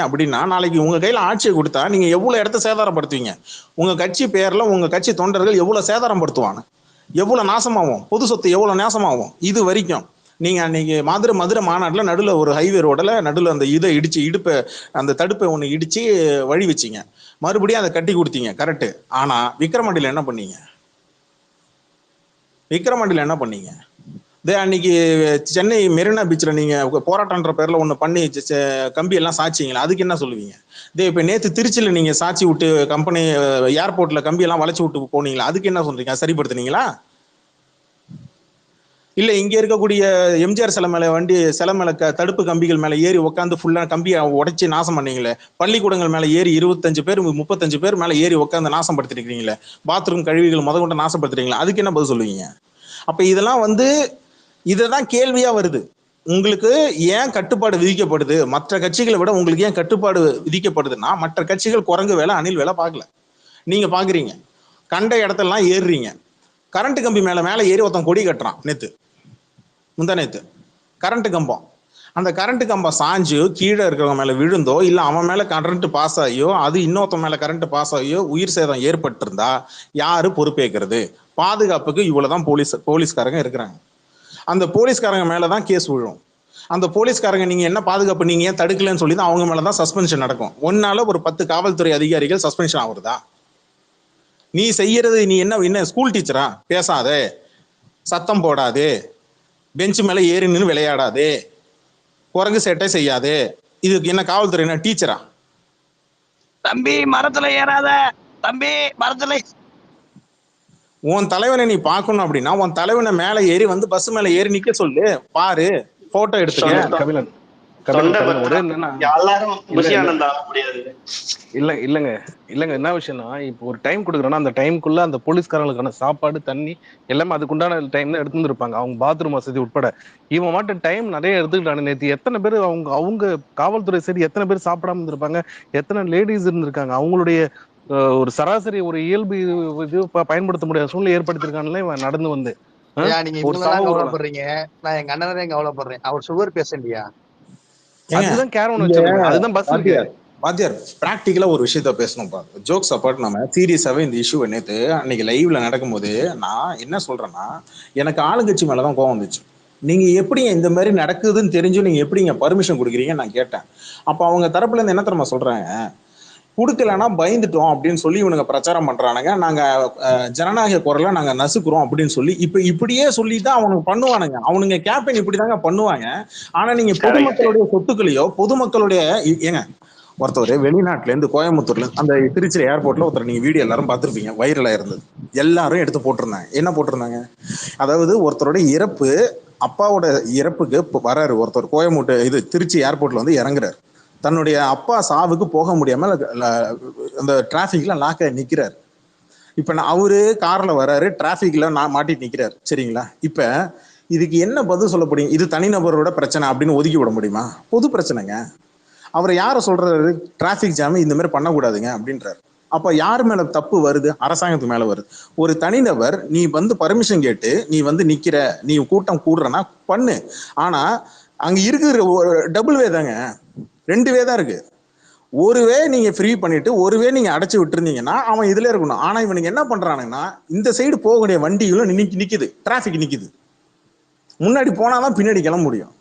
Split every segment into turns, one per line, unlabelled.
அப்படின்னா நாளைக்கு உங்க கையில ஆட்சியை கொடுத்தா நீங்க எவ்வளவு இடத்த சேதாரப்படுத்துவீங்க? உங்க கட்சி பேர்ல உங்க கட்சி தொண்டர்கள் எவ்வளவு சேதாரம் படுத்துவாங்க, எவ்வளவு நாசமாகும், பொது சொத்து எவ்வளவு நாசமாகும். இது வரைக்கும் நீங்க அன்னைக்கு மதுரை மாநாட்டில் நடுவில் ஒரு ஹைவே ரோடில் நடுவில் அந்த இதை இடிச்சு இடுப்பை அந்த தடுப்பை ஒன்று இடிச்சு வழி வச்சிங்க, மறுபடியும் அதை கட்டி கொடுத்தீங்க, கரெக்டு. ஆனா விக்கிரவாண்டியில் என்ன பண்ணீங்க? விக்கிரவாண்டியில் என்ன பண்ணீங்க? அன்னைக்கு சென்னை மெரினா பீச்சில் நீங்க போராட்டம்ன்ற பேர்ல ஒன்று பண்ணி கம்பி எல்லாம் சாச்சிங்களா, அதுக்கு என்ன சொல்லுவீங்க? இப்போ நேற்று திருச்சியில் நீங்க சாட்சி விட்டு கம்பெனி ஏர்போர்ட்ல கம்பி எல்லாம் வளைச்சு விட்டு போனீங்களா, அதுக்கு என்ன சொல்றீங்க? சரிப்படுத்தினீங்களா? இல்ல இங்க இருக்கக்கூடிய எம்ஜிஆர் சிலை மேல தடுப்பு கம்பிகள் மேல ஏறி உட்காந்து ஃபுல்லா கம்பியை உடைச்சு நாசம் பண்ணீங்களே, பள்ளிக்கூடங்கள் மேல ஏறி 25 பேர் 35 பேர் மேல ஏறி உட்காந்து நாசம் படுத்திருக்கீங்களே, பாத்ரூம் கழிவுகள் கொண்டு நாசப்படுத்துறீங்களா, அதுக்கு என்ன பதில் சொல்லுவீங்க? அப்ப இதெல்லாம் இதுதான் கேள்வியா வருது. உங்களுக்கு ஏன் கட்டுப்பாடு விதிக்கப்படுது? மற்ற கட்சிகளை விட உங்களுக்கு ஏன் கட்டுப்பாடு விதிக்கப்படுதுன்னா, மற்ற கட்சிகள் குரங்கு வேலை அணில் வேலை பார்க்கல, நீங்க பாக்குறீங்க. கண்ட இடத்தெல்லாம் ஏறுறீங்க. கரண்ட் கம்பி மேல ஏறி ஒருத்தன் கொடி கட்டுறான் முந்தா நேத்து, கரண்ட் கம்பம். அந்த கரண்ட் கம்பம் சாஞ்சு கீழே இருக்கிறவங்க மேல விழுந்தோ இல்ல அவன் மேல கரண்ட் பாஸ் ஆகியோ அது இன்னொருத்த மேல கரண்ட் பாஸ் ஆகியோ உயிர் சேதம் ஏற்பட்டிருந்தா யாரு பொறுப்பேற்கிறது? பாதுகாப்புக்கு இவ்வளவுதான் போலீஸ்காரங்க இருக்கிறாங்க. அந்த போலீஸ்காரங்க மேலதான் கேஸ் விழும். அந்த போலீஸ்காரங்க நீங்க என்ன பாதுகாப்பு நீங்க ஏன் தடுக்கலன்னு சொல்லி தான் அவங்க மேலதான் சஸ்பென்ஷன் நடக்கும். ஒன்னால ஒரு 10 காவல்துறை அதிகாரிகள் சஸ்பென்ஷன் ஆகுறதா? நீ செய்யறது நீ என்ன ஸ்கூல் டீச்சரா? பேசாதே, சத்தம் போடாதே, பெஞ்ச் மேல ஏறி நின்று விளையாடாதே, குரங்கு சேட்டை செய்யாதே, இதுக்கு என்ன காவல்துறை என்ன டீச்சரா?
தம்பி மரத்துல ஏறாத, தம்பி மரத்துல.
உன் தலைவனை நீ பார்க்கணும் அப்படின்னா உன் தலைவனை மேல ஏறி பஸ் மேல ஏறி நிக்க சொல்லு, பாரு, போட்டோ எடுத்துக்க.
இல்லங்க என்ன விஷயம்னா, இப்போ ஒரு டைம் கொடுக்குறோம்னா அந்த டைமுக்குள்ள அந்த போலீஸ்காரங்களுக்கான சாப்பாடு தண்ணி எல்லாமே அதுக்குண்டான டைம் தான் எடுத்துருப்பாங்க, அவங்க பாத்ரூம் வசதி உட்பட. இவன் மட்டும் டைம் நிறைய எடுத்துக்கிட்டானு. நேற்று எத்தனை பேர் அவங்க காவல்துறை சரி எத்தனை பேர் சாப்பிடாம இருந்திருப்பாங்க, எத்தனை லேடிஸ் இருந்திருக்காங்க, அவங்களுடைய ஒரு சராசரி ஒரு இயல்பு இது பயன்படுத்த முடியாத சூழ்நிலை ஏற்படுத்திருக்கானுல இவன் நடந்து வந்து.
நீங்க கவலைப்படுறீங்க, நான் எங்க அண்ணனே கவலைப்படுறேன். அவர் சுகர் பேஷண்ட்யா.
அதுதான் கேரவன் வச்சிருக்காங்க, அதுதான் பஸ் இருக்கு.
வாத்தியார் பிராக்டிக்கலா ஒரு விஷயத்த பேசணும் பாரு. ஜோக்ஸ் அப்பார்ட், நம்ம சீரியஸாவே இந்த இஷ்யூ நேற்று அன்னைக்கு லைவ்ல நடக்கும்போது நான் என்ன சொல்றேன்னா, எனக்கு ஆளுங்கட்சி மேலதான் கோவம் வந்துச்சு. நீங்க எப்படிங்க இந்த மாதிரி நடக்குதுன்னு தெரிஞ்சு நீங்க எப்படிங்க பர்மிஷன் கொடுக்குறீங்கன்னு நான் கேட்டேன். அப்ப அவங்க தரப்புல இருந்து என்ன தெரியுமா சொல்றாங்க, கொடுக்கலன்னா பயந்துட்டோம் அப்படின்னு சொல்லி இவனுங்க பிரச்சாரம் பண்றானுங்க, நாங்க ஜனநாயக குரலை நாங்க நசுக்குறோம் அப்படின்னு சொல்லி இப்படியே சொல்லிதான் அவனுக்கு பண்ணுவானுங்க. அவனுங்க கேம்பெயின் இப்படிதாங்க பண்ணுவாங்க. ஆனா நீங்க பொதுமக்களுடைய சொத்துக்களையோ பொதுமக்களுடைய ஏங்க, ஒருத்தர் வெளிநாட்டுல இருந்து கோயம்புத்தூர்ல அந்த திருச்சி ஏர்போர்ட்ல ஒருத்தர் நீங்க வீடியோ எல்லாரும் பார்த்திருப்பீங்க, வைரலா இருந்தது, எல்லாரும் எடுத்து போட்டிருந்தாங்க. என்ன போட்டிருந்தாங்க, அதாவது ஒருத்தருடைய இறப்பு, அப்பாவோட இறப்புக்கு வராரு ஒருத்தர், கோயம்புத்தூர் திருச்சி ஏர்போர்ட்ல இறங்குறாரு. தன்னுடைய அப்பா சாவுக்கு போக முடியாம அந்த டிராபிக்ல லாக்க நிக்கிறாரு. இப்ப அவரு கார்ல வராரு, டிராபிக்ல மாட்டிட்டு நிக்கிறாரு, சரிங்களா? இப்ப இதுக்கு என்ன பதில் சொல்லப்படுங்க? இது தனிநபரோட பிரச்சனை அப்படின்னு ஒதுக்கி விட முடியுமா? பொது பிரச்சனைங்க. அவர் யார சொல்றாரு, டிராபிக் ஜாம் இந்த மாதிரி பண்ணக்கூடாதுங்க அப்படின்றாரு. அப்ப யாரு மேல தப்பு வருது? அரசாங்கத்து மேல வருது. ஒரு தனிநபர் நீ பர்மிஷன் கேட்டு நீ நிக்கிற, நீ கூட்டம் கூடுறனா பண்ணு. ஆனா அங்க இருக்கிற டபுள் வே தாங்க, 2 வே தான் இருக்கு. ஒரு வே நீங்க ஃப்ரீ பண்ணிட்டு ஒரு வே நீங்க அடைச்சு விட்டுருந்தீங்கன்னா அவன் இதுல இருக்கணும். ஆனா இவனுக்கு என்ன பண்றானுங்கன்னா, இந்த சைடு போகக்கூடிய வண்டிகளும் நிக்குது, டிராபிக் நிக்குது, முன்னாடி போனாதான் பின்னாடி கிளம்ப முடியும்.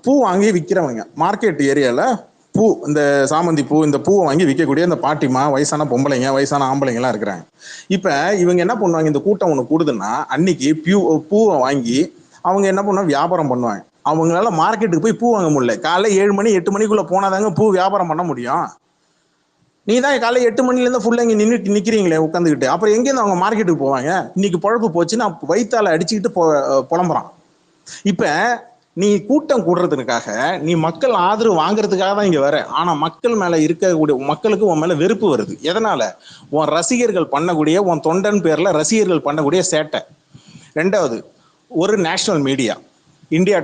பூ வாங்கி விற்கிறவங்க மார்க்கெட் ஏரியால பூ, இந்த சாமந்தி பூ, இந்த பூவை வாங்கி விற்கக்கூடிய இந்த பாட்டிமா, வயசான பொம்பளைங்க, வயசான ஆம்பளைங்க எல்லாம் இருக்கிறாங்க. இப்ப இவங்க என்ன பண்ணுவாங்க, இந்த கூட்டம் ஒண்ணு கூடுதுன்னா அன்னைக்கு பூவை வாங்கி அவங்க என்ன பண்ணுவாங்க, வியாபாரம் பண்ணுவாங்க. அவங்களால மார்க்கெட்டுக்கு போய் பூ வாங்க முடியல. காலைல 7 மணி 8 மணிக்குள்ள போனாதாங்க பூ வியாபாரம் பண்ண முடியும். நீ தான் காலைல 8 மணில இருந்து ஃபுல்லா இங்க நிக்கிறீங்களே உட்காந்துக்கிட்டு, அப்புறம் எங்கேருந்து அவங்க மார்க்கெட்டுக்கு போவாங்க? இன்னைக்கு பொழப்பு போச்சுன்னா வயிற்றால அடிச்சுக்கிட்டு புலம்புறான். இப்ப நீ கூட்டம் கூடுறதுக்காக, நீ மக்கள் ஆதரவு வாங்குறதுக்காக தான் இங்க வர. ஆனா மக்கள் மேல இருக்கக்கூடிய மக்களுக்கு உன் மேல வெறுப்பு வருது. எதனால? உன் ரசிகர்கள் பண்ணக்கூடிய, உன் தொண்டன் பேர்ல ரசிகர்கள் பண்ணக்கூடிய சேட்டை. 2வது, ஒரு national media India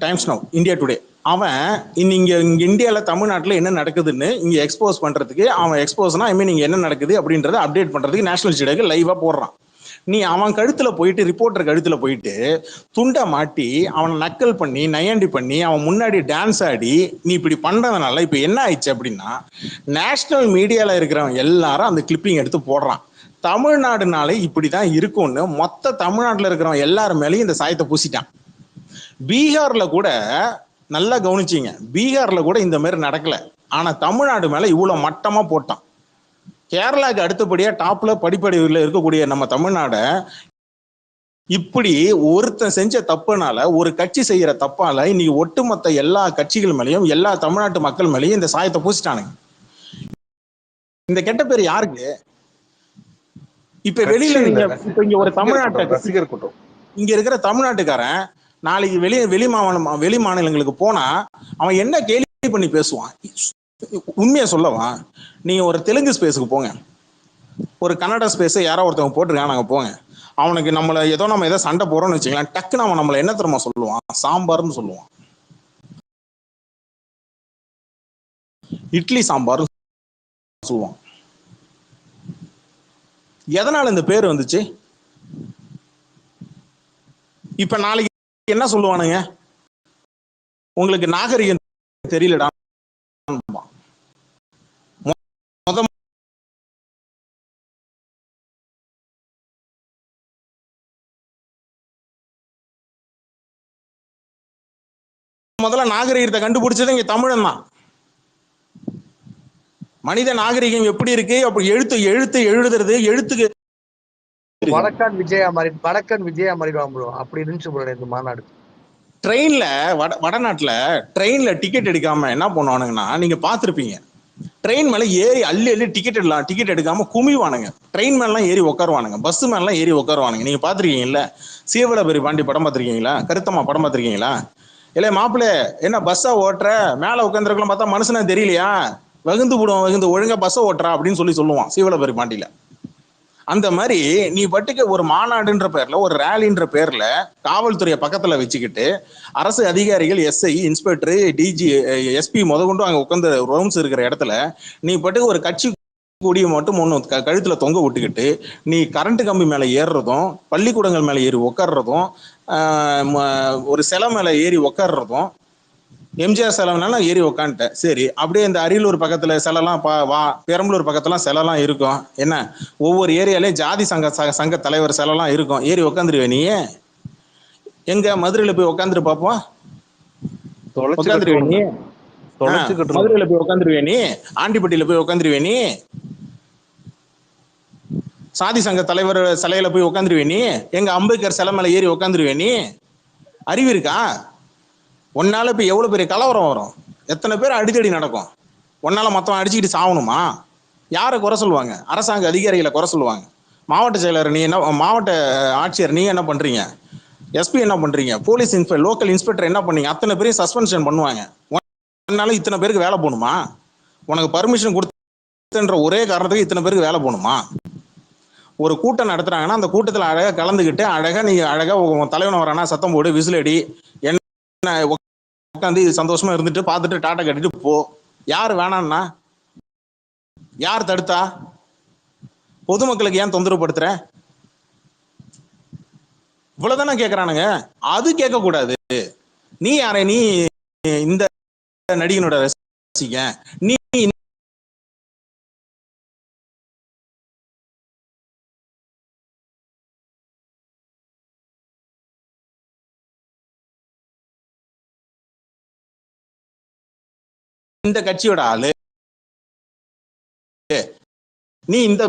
times now, India today, அவன் இங்க இந்தியாவில் தமிழ்நாட்டில் என்ன நடக்குதுன்னு இங்க எக்ஸ்போஸ் பண்றதுக்கு, அவன் எக்ஸ்போஸ்னா ஐ மீன் இங்க என்ன நடக்குது அப்படின்றத அப்டேட் பண்றதுக்கு நேஷனல் மீடியாவுக்கு லைவா போடுறான். நீ அவன் கழுத்துல போயிட்டு, ரிப்போர்ட்டர் கழுத்துல போயிட்டு துண்டை மாட்டி அவனை நக்கல் பண்ணி நையாண்டி பண்ணி அவன் முன்னாடி டான்ஸ் ஆடி நீ இப்படி பண்றதுனால இப்ப என்ன ஆயிடுச்சு அப்படின்னா, நேஷனல் மீடியால இருக்கிறவன் எல்லாரும் அந்த கிளிப்பிங் எடுத்து போடுறான். தமிழ்நாடுனாலே இப்படிதான் இருக்கும்னு மொத்த தமிழ்நாட்டுல இருக்கிறவன் எல்லாரும் மேலேயும் இந்த சாயத்தை பூசிட்டான். பீகார்ல கூட நல்லா கவனிச்சிங்க, பீகார்ல கூட இந்த மாதிரி நடக்கல. ஆனா தமிழ்நாடு மேல இவ்வளவு மட்டமா போட்டான். கேரளாக்கு அடுத்தபடியா டாப்ல படிப்படிவில் இருக்கக்கூடிய நம்ம தமிழ்நாட இப்படி ஒருத்தன் செஞ்ச தப்புனால, ஒரு கட்சி செய்யற தப்பால இன்னைக்கு ஒட்டுமொத்த எல்லா கட்சிகள் மேலேயும் எல்லா தமிழ்நாட்டு மக்கள் மேலேயும் இந்த சாயத்தை பூசிட்டானுங்க. இந்த கெட்ட பேர் யாருக்கு? இப்ப வெளியில நீங்க இப்ப இங்க ஒரு தமிழ்நாட்டை
ரசிகர் கூட்டம்,
இங்க இருக்கிற தமிழ்நாட்டுக்காரன் நாளைக்கு வெளி மாநிலங்களுக்கு போனா அவன் என்ன கேள்வி பண்ணி பேசுவான்? உண்மையா சொல்லவா? நீங்க ஒரு தெலுங்கு ஸ்பேஸுக்கு போங்க, ஒரு கன்னட ஸ்பேஸ் யாரோ ஒருத்தவங்க போட்டிருக்கான், நாங்க போங்க, அவனுக்கு நம்ம ஏதோ சண்டை போறோம்னு வச்சுக்கலாம், டக்குன்னு அவன் நம்மள என்ன தெரியுமா சொல்லுவான்? சாம்பார்னு சொல்லுவான், இட்லி சாம்பார் சொல்லுவான். எதனால இந்த பேர் வந்துச்சு? இப்ப நாளைக்கு என்ன சொல்லுவானுங்க? உங்களுக்கு நாகரிகம் தெரியலடா. முதல்ல நாகரிகத்தை கண்டுபிடிச்சது இங்க தமிழன் தான். மனித நாகரிகம் எப்படி இருக்கு? அப்படி எழுத்து எழுதுறது, எழுத்துக்கு
வடக்கன் விஜயா மாறிடுவான் ப்ரோ. அப்படி இருந்துச்சு ப்ரோ இந்த மாநாடு.
ட்ரெயின்ல வடநாட்டுல ட்ரெயின்ல டிக்கெட் எடுக்காம என்ன பண்ணுவானுங்கன்னா, நீங்க பாத்திருப்பீங்க, ட்ரெயின் மேல ஏறி அள்ளி டிக்கெட் எடுக்காம குமிவானுங்க. ட்ரெயின் மேலாம் ஏறி உட்காருவானுங்க, பஸ் மேலாம் ஏறி உட்காருவானுங்க. நீங்க பாத்திருக்கீங்கல்ல? சீவலபெரி பாண்டி படம் பார்த்திருக்கீங்களா? கருத்தம்மா படம் பார்த்திருக்கீங்களா? இல்ல மாப்பிள்ள என்ன பஸ்ஸா ஓட்டுற, மேல உட்காந்துருக்கலாம் பார்த்தா மனுஷனா தெரியலையா, வகுந்து ஒழுங்கா பஸ்ஸை ஓட்டுறா அப்படின்னு சொல்லுவான் சீவலபெரி பாண்டியில. அந்த மாதிரி நீ பட்டுக்கு ஒரு மாநாடுன்ற பேர்ல, ஒரு ரேலின்ற பேர்ல காவல்துறையை பக்கத்துல வச்சுக்கிட்டு அரசு அதிகாரிகள், எஸ்ஐ, இன்ஸ்பெக்டர், டிஜி, எஸ்பி முதற்கொண்டு அங்க உட்காந்து ரவுண்ட்ஸ் இருக்கிற இடத்துல நீ பட்டுக்கு ஒரு கட்சி கொடியை மட்டும் ஒன்று கழுத்துல தொங்க விட்டுக்கிட்டு நீ கரண்ட் கம்பி மேல ஏறுறதும், பள்ளிக்கூடங்கள் மேல ஏறி உட்கார்றதும், ஒரு சிலை மேல ஏறி உட்கார்றதும், எம்ஜிஆர் செலவுனால ஏறி உக்காந்துட்டேன். சரி, அப்படியே இந்த அரியலூர் பக்கத்துல செலலாம் பெரம்பலூர் பக்கத்துல செலலாம் இருக்கும். என்ன, ஒவ்வொரு ஏரியாலையும் ஜாதி சங்க தலைவர் செலலாம் இருக்கும். ஏறி உக்காந்துருவே நீ? எங்க மதுரையில போய் உக்காந்துரு பாப்போம். உக்காந்துருவே நீ? மதுரையில போய் உக்காந்துருவே நீ? ஆண்டிப்பட்டியில போய் உக்காந்துருவே நீ? சாதி சங்க தலைவர் சிலையில போய் உக்காந்துருவே நீ? எங்க அம்பேத்கர் சிலை மேல ஏறி உக்காந்துருவே நீ? அறிவு இருக்கா? ஒன்னால இப்ப எவ்வளவு பெரிய கலவரம் வரும், எத்தனை பேர் அடிச்சடி நடக்கும். ஒன்னால மொத்தம் அடிச்சுக்கிட்டு சாவணுமா? யாரை குறை சொல்லுவாங்க? அரசாங்க அதிகாரிகளை குறை சொல்லுவாங்க. மாவட்ட செயலர் நீ என்ன, மாவட்ட ஆட்சியர் நீங்க என்ன பண்றீங்க, எஸ்பி என்ன பண்றீங்க, போலீஸ் லோக்கல் இன்ஸ்பெக்டர் என்ன பண்ணீங்க, அத்தனை பேரையும் சஸ்பென்ஷன் பண்ணுவாங்க. ஒன்னால இத்தனை பேருக்கு வேலை போகணுமா? உனக்கு பர்மிஷன் கொடுத்துன்ற ஒரே காரணத்துக்கு இத்தனை பேருக்கு வேலை போகணுமா? ஒரு கூட்டம் நடத்துறாங்கன்னா அந்த கூட்டத்தில் அழகா கலந்துக்கிட்டு அழகா நீ அழகா தலைவன் வரானா சத்தம் போடு, விசில் அடி, என்ன உட்காந்து சந்தோஷமா இருந்துட்டு பார்த்துட்டு டாட்டா கட்டிட்டு போ. யார் வேணான்னா? யார் தடுத்தா? பொதுமக்களுக்கு ஏன் தொந்தரவு படுத்துற? இவ்வளவுதானே கேட்கறானுங்க. அது கேட்க கூடாது. நீ யாரை? நீ இந்த நடிகனோட ரசிக, நீ இந்த கட்சியோட ஆளு, நீ இந்த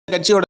கட்சியோட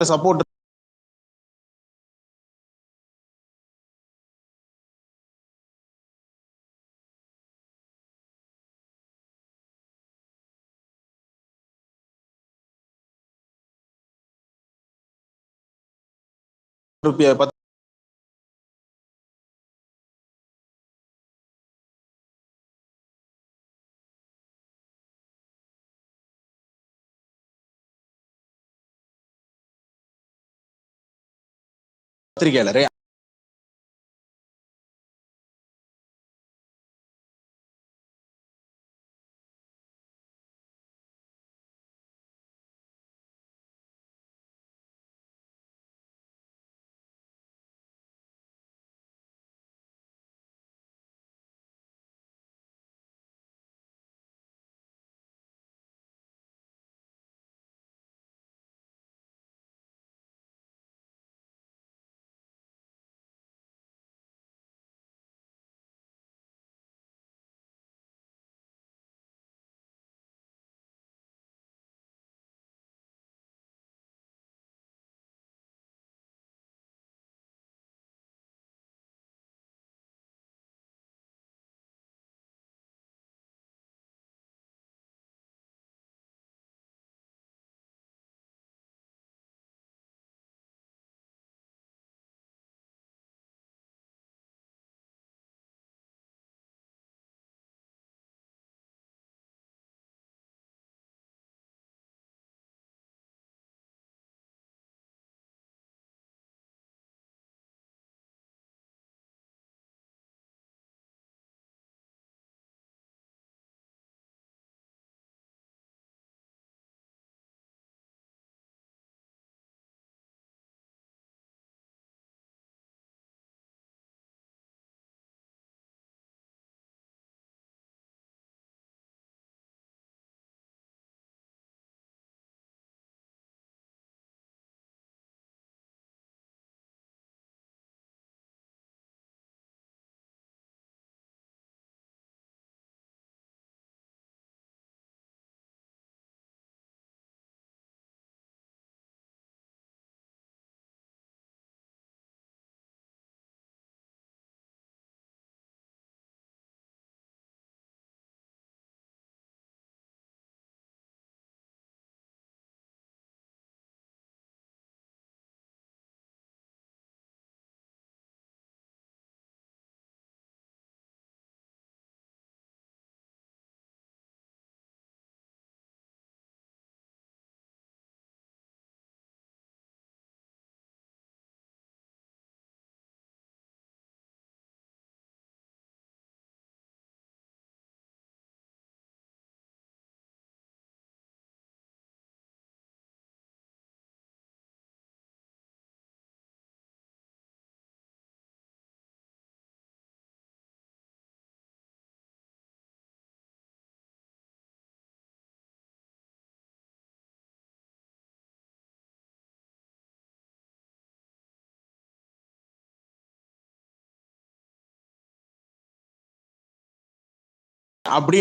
சப்போர்ட் பத்திரிகையாளர் அப்படி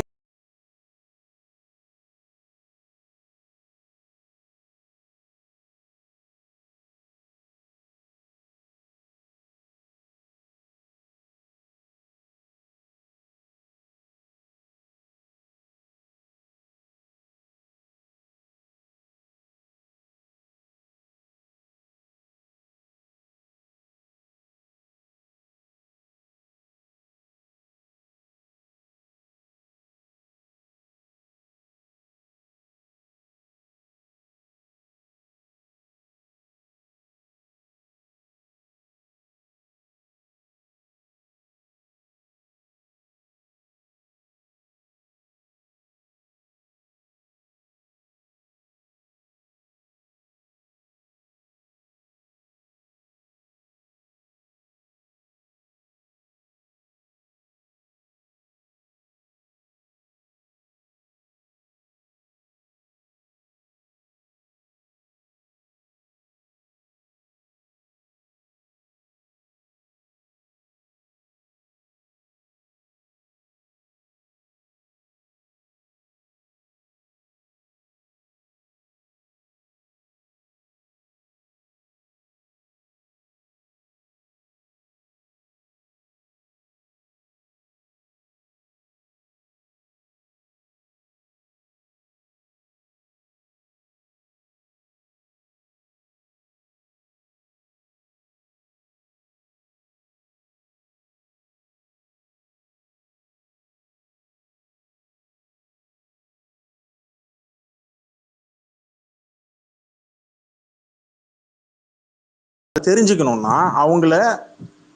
தெரிஞ்சுக்கணும்னா அவங்கள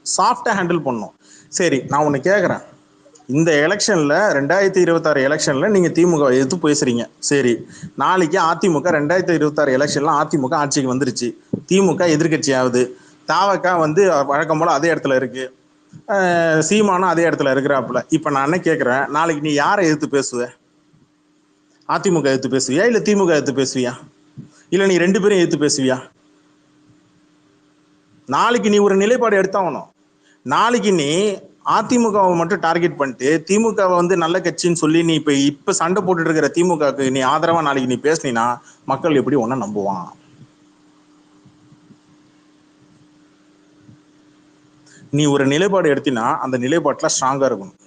சாஃப்டா ஹேண்டில் பண்ணணும். சரி, நான் ஒன்று கேட்குறேன். இந்த எலெக்ஷன்ல 2026 எலெக்ஷன்ல நீங்க திமுக எதிர்த்து பேசுறீங்க. சரி, நாளைக்கு அதிமுக 2026 எலெக்ஷன்ல அதிமுக ஆட்சிக்கு வந்துருச்சு, திமுக எதிர்கட்சி ஆகுது, தாவக்கா வந்து வழக்கம் போல அதே இடத்துல இருக்கு, சீமானும் அதே இடத்துல இருக்கிறாப்புல. இப்ப நான் என்ன கேட்கிறேன், நாளைக்கு நீ யாரை எதிர்த்து பேசுவ? அதிமுக எதிர்த்து பேசுவியா இல்ல திமுக எதிர்த்து பேசுவியா? இல்ல நீ ரெண்டு பேரும் எதிர்த்து பேசுவியா? நாளைக்கு நீ ஒரு நிலைப்பாடு எடுத்தாகணும். நாளைக்கு நீ அதிமுகவை மட்டும் டார்கெட் பண்ணிட்டு திமுகவை வந்து நல்ல கட்சின்னு சொல்லி நீ இப்ப சண்டை போட்டுட்டு இருக்கிற திமுகவுக்கு நீ ஆதரவா நாளைக்கு நீ பேசினா மக்கள் எப்படி ஒன்ன நம்புவான்? நீ ஒரு நிலைப்பாடு எடுத்தினா அந்த நிலைப்பாட்டுல ஸ்ட்ராங்கா இருக்கணும்.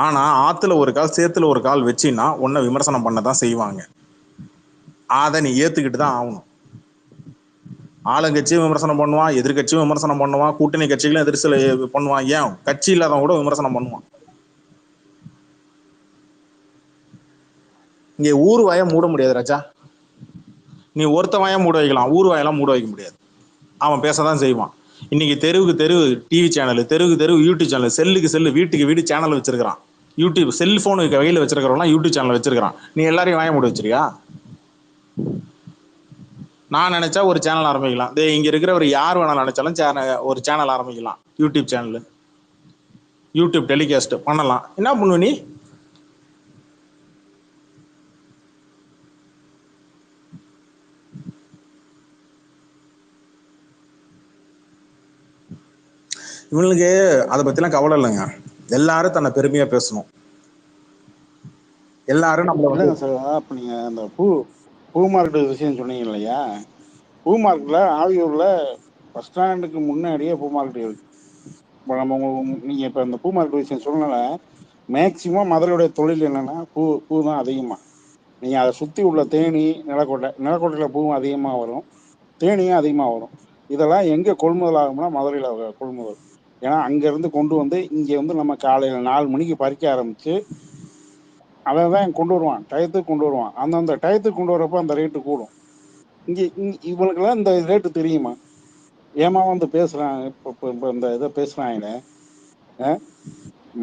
ஆனா ஆத்துல ஒரு கால் சேத்துல ஒரு கால் வச்சின்னா உன்னை விமர்சனம் பண்ணதான் செய்வாங்க. அதை நீ ஏத்துக்கிட்டு தான் ஆகணும். ஆளுங்கட்சியும் விமர்சனம் பண்ணுவான், எதிர்கட்சியும் விமர்சனம் பண்ணுவான், கூட்டணி கட்சிகளும் எதிர்சல பண்ணுவான், ஏன் கட்சி இல்லாதவன் கூட விமர்சனம் பண்ணுவான். இங்க ஊர் வாய மூட முடியாது ராஜா. நீ ஒருத்த வாய மூட வைக்கலாம், ஊர் வாயெல்லாம் மூட வைக்க முடியாது. அவன் பேசதான் செய்வான். இன்னைக்கு தெருவுக்கு தெரு டிவி சேனல், தெருவுக்கு தெரு யூடியூப் சேனல், செல்லுக்கு செல்லு, வீட்டுக்கு வீடு சேனல் வச்சிருக்கான். யூடியூப் செல்போனுக்கு கையில் வச்சிருக்கிறவங்க யூடியூப் சேனல் வச்சிருக்கான். நீ எல்லாரையும் வாய மூட வச்சிருக்கியா? நான் நினைச்சா ஒரு சேனல் ஆரம்பிக்கலாம். இங்க இருக்கிறவர் யார் வேணாலும் நினைச்சாலும் ஒரு சேனல் ஆரம்பிக்கலாம். யூடியூப் சேனல், யூடியூப் டெலிகாஸ்ட் பண்ணலாம். என்ன பண்ணுவ நீ? இவங்களுக்கு அதை பத்திலாம் கவலை இல்லைங்க. எல்லாரும் தன்னை பெருமையா பேசணும். எல்லாரும் நம்மள
இல்லைங்க சார். அப்ப நீங்க அந்த பூ மார்க்கெட் விஷயம் சொன்னீங்க இல்லையா? பூ மார்க்கெட்ல ஆவியூர்ல பஸ் ஸ்டாண்டுக்கு முன்னாடியே பூ மார்க்கெட் இருக்கு. இப்போ நீங்க இப்ப இந்த பூ மார்க்கெட் விஷயம் சொன்னனால மேக்சிமம் மதுரையுடைய தொழில் என்னன்னா பூ தான் அதிகமா. நீங்க அதை சுத்தி உள்ள தேனி, நிலக்கோட்டையில பூவும் அதிகமா வரும், தேனியும் அதிகமா வரும். இதெல்லாம் எங்க கொள்முதல் ஆகும்னா மதுரையில கொள்முதல். ஏன்னா அங்க இருந்து கொண்டு வந்து இங்க வந்து நம்ம காலையில 4 மணிக்கு பறிக்க ஆரம்பிச்சு அவன் தான் கொண்டு வருவான், டயத்துக்கு கொண்டு வருவான். அந்தந்த டயத்துக்கு கொண்டு வரப்போ அந்த ரேட்டு கூடும். இங்கே இவனுக்கெல்லாம் இந்த ரேட்டு தெரியுமா? ஏமா வந்து பேசுறான். இப்போ இந்த இதை பேசுறாங்க.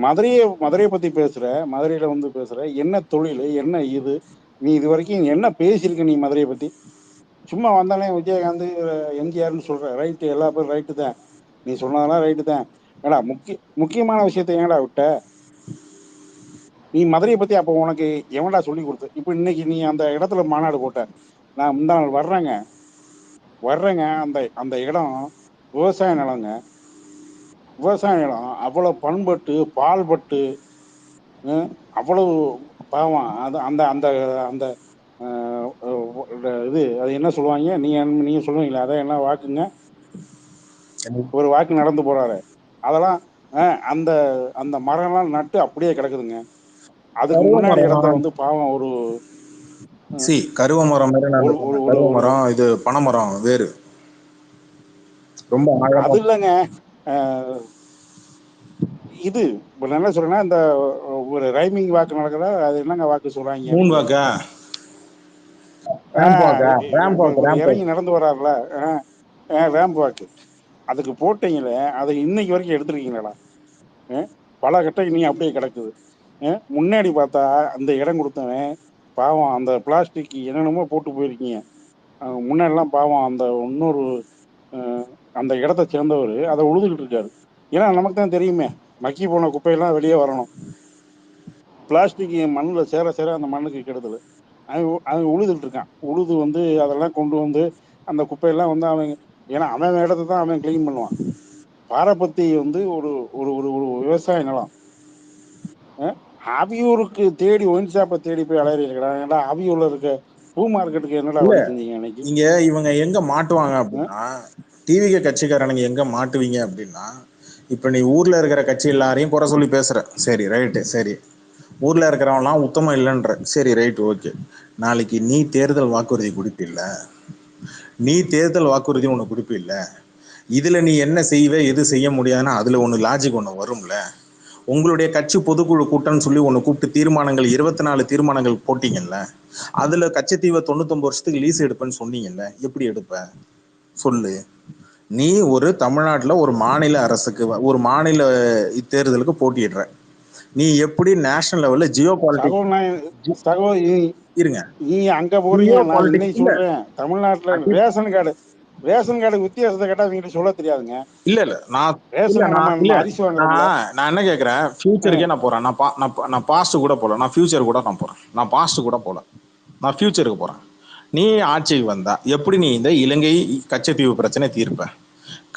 மதுரையை பத்தி பேசுற, மதுரையில வந்து பேசுற, என்ன தொழில், என்ன இது, நீ இது வரைக்கும் என்ன பேசியிருக்க நீ மதுரையை பத்தி? சும்மா வந்தாலே விஜயகாந்த், எம்ஜிஆர்னு சொல்ற, ரைட்டு, எல்லா பேரும் ரைட்டு தான், நீ சொன்னதெல்லாம் ரைட்டு தான். ஏடா முக்கியமான விஷயத்த ஏங்கடா விட்ட? நீ மதுரையை பத்தி அப்போ உனக்கு எவன்டா சொல்லி கொடுத்து? இப்போ இன்னைக்கு நீ அந்த இடத்துல மாநாடு போட்ட, நான் முந்தா நாள் வர்றேங்க. அந்த அந்த இடம் விவசாய நிலங்க, விவசாய நிலம். அவ்வளவு பண்பட்டு பால்பட்டு அவ்வளவு பாவம். அது அந்த அந்த அந்த இது அது என்ன சொல்லுவாங்க, நீங்க சொல்லுவீங்களா? அதான் என்ன வாக்குங்க, ஒரு வாக்கு நடந்து போறாரு. அதெல்லாம் அந்த அந்த மரம்லாம் நட்டு அப்படியே கிடக்குதுங்க. அதுக்கு முன்னாடி இடத்துல வந்து பாவம் ஒரு
கருவ மரம், கருவ மரம், இது பனைமரம் வேறு ரொம்ப
அது இல்லைங்க. இது இப்ப என்ன சொல்றேன்னா, இந்த ஒரு ரைமிங் வாக்கு நடக்குதா, அது என்னங்க வாக்கு சொல்றாங்க?
மூணு வாக்கா?
இறங்கி நடந்து வர்றாருல, ரேம்ப் வாக்கு. அதுக்கு போட்டீங்களே, அதை இன்னைக்கு வரைக்கும் எடுத்துருக்கீங்களா? பல கட்டைக்கு நீ அப்படியே கிடக்குது. முன்னாடி பார்த்தா அந்த இடம் கொடுத்தவன் பாவம் அந்த பிளாஸ்டிக் என்னென்னமோ போட்டு போயிருக்கீங்க. முன்னாடிலாம் பாவம் அந்த இன்னொரு அந்த இடத்த சேர்ந்தவர் அதை உழுதுகிட்டு இருக்காரு. ஏன்னா நமக்கு தான் தெரியுமே, மக்கி போன குப்பையெல்லாம் வெளியே வரணும். பிளாஸ்டிக் மண்ணில் சேர சேர அந்த மண்ணுக்கு கெடுதல். அவன் உழுதுகிட்டு இருக்கான். உழுது வந்து அதெல்லாம் கொண்டு வந்து அந்த குப்பையெல்லாம் வந்து அவன், ஏன்னா அவன் இடத்த தான் அவன் கிளீன் பண்ணுவான். பாரபத்தி வந்து ஒரு ஒரு ஒரு விவசாய நிலம். ஆவியூருக்கு தேடி ஒயின் ஷாப்பை தேடி போய் அலையிறீங்களா? ஆவியூர்ல இருக்க பூ மார்க்கெட்டுக்கு என்னடா வழி செஞ்சீங்க இன்னைக்கு?
இங்க இவங்க எங்க மாட்டுவாங்க அப்படின்னா, டிவிகே கட்சிக்காரனுங்க எங்க மாட்டுவீங்க அப்படின்னா, இப்ப நீ ஊர்ல இருக்கிற கட்சி எல்லாரையும் குறை சொல்லி பேசுற, சரி ரைட்டு, சரி ஊர்ல இருக்கிறவன்லாம் உத்தமம் இல்லைன்ற, சரி ரைட்டு, ஓகே. நாளைக்கு நீ தேர்தல் வாக்குறுதி கொடுப்பில்ல, நீ தேர்தல் வாக்குறுதி ஒன்று கொடுப்பில்ல, இதுல நீ என்ன செய்வ எது செய்ய முடியாதுன்னா அதுல ஒன்று லாஜிக் ஒன்று வரும்ல. உங்களுடைய கட்சி பொதுக்குழு கூட்டம்னு சொல்லி ஒன்று கூப்பிட்டு தீர்மானங்கள் 24 தீர்மானங்கள் போட்டீங்கல்ல, அதுல கச்சத்தீவை 99 வருஷத்துக்கு லீஸ் எடுப்பேன்னு சொன்னீங்கல்ல, எப்படி எடுப்ப சொல்லு? நீ ஒரு தமிழ்நாட்டுல ஒரு மாநில அரசுக்கு ஒரு மாநில தேர்தலுக்கு போட்டியிடுற. நீ எப்படி நேஷனல் லெவல்ல ஜியோ பாலிட்டிக்ஸ்
சகோ நான் சகோ
இருங்க
நீ அங்க போறீங்க,
ஜியோ
நான்
பாலிட்டிக்ஸ்
இன்னைக்கு
இல்ல
சொல்றேன். தமிழ்நாட்டுல ரேஷன் கார்டு வித்தியாசத்தை கேட்டா அவங்ககிட்ட சொல்ல தெரியாதுங்க.
இல்ல இல்ல நான் இல்ல
ரேஷன்
நான் இல்ல
நம்ம அரிசி வாங்குறோம்ல.
நான் என்ன கேக்குறேன், ஃபியூச்சருக்கே நான் போறேன். நான் பாஸ்ட் கூட போல, நான் ஃபியூச்சர் கூட நான் போறேன். நான் பாஸ்ட் கூட போல, நான் ஃபியூச்சருக்கு போறேன். நீ ஆட்சிக்கு வந்தா எப்படி நீ இந்த இலங்கை கச்சத்தீவு பிரச்சனை தீர்ப்ப?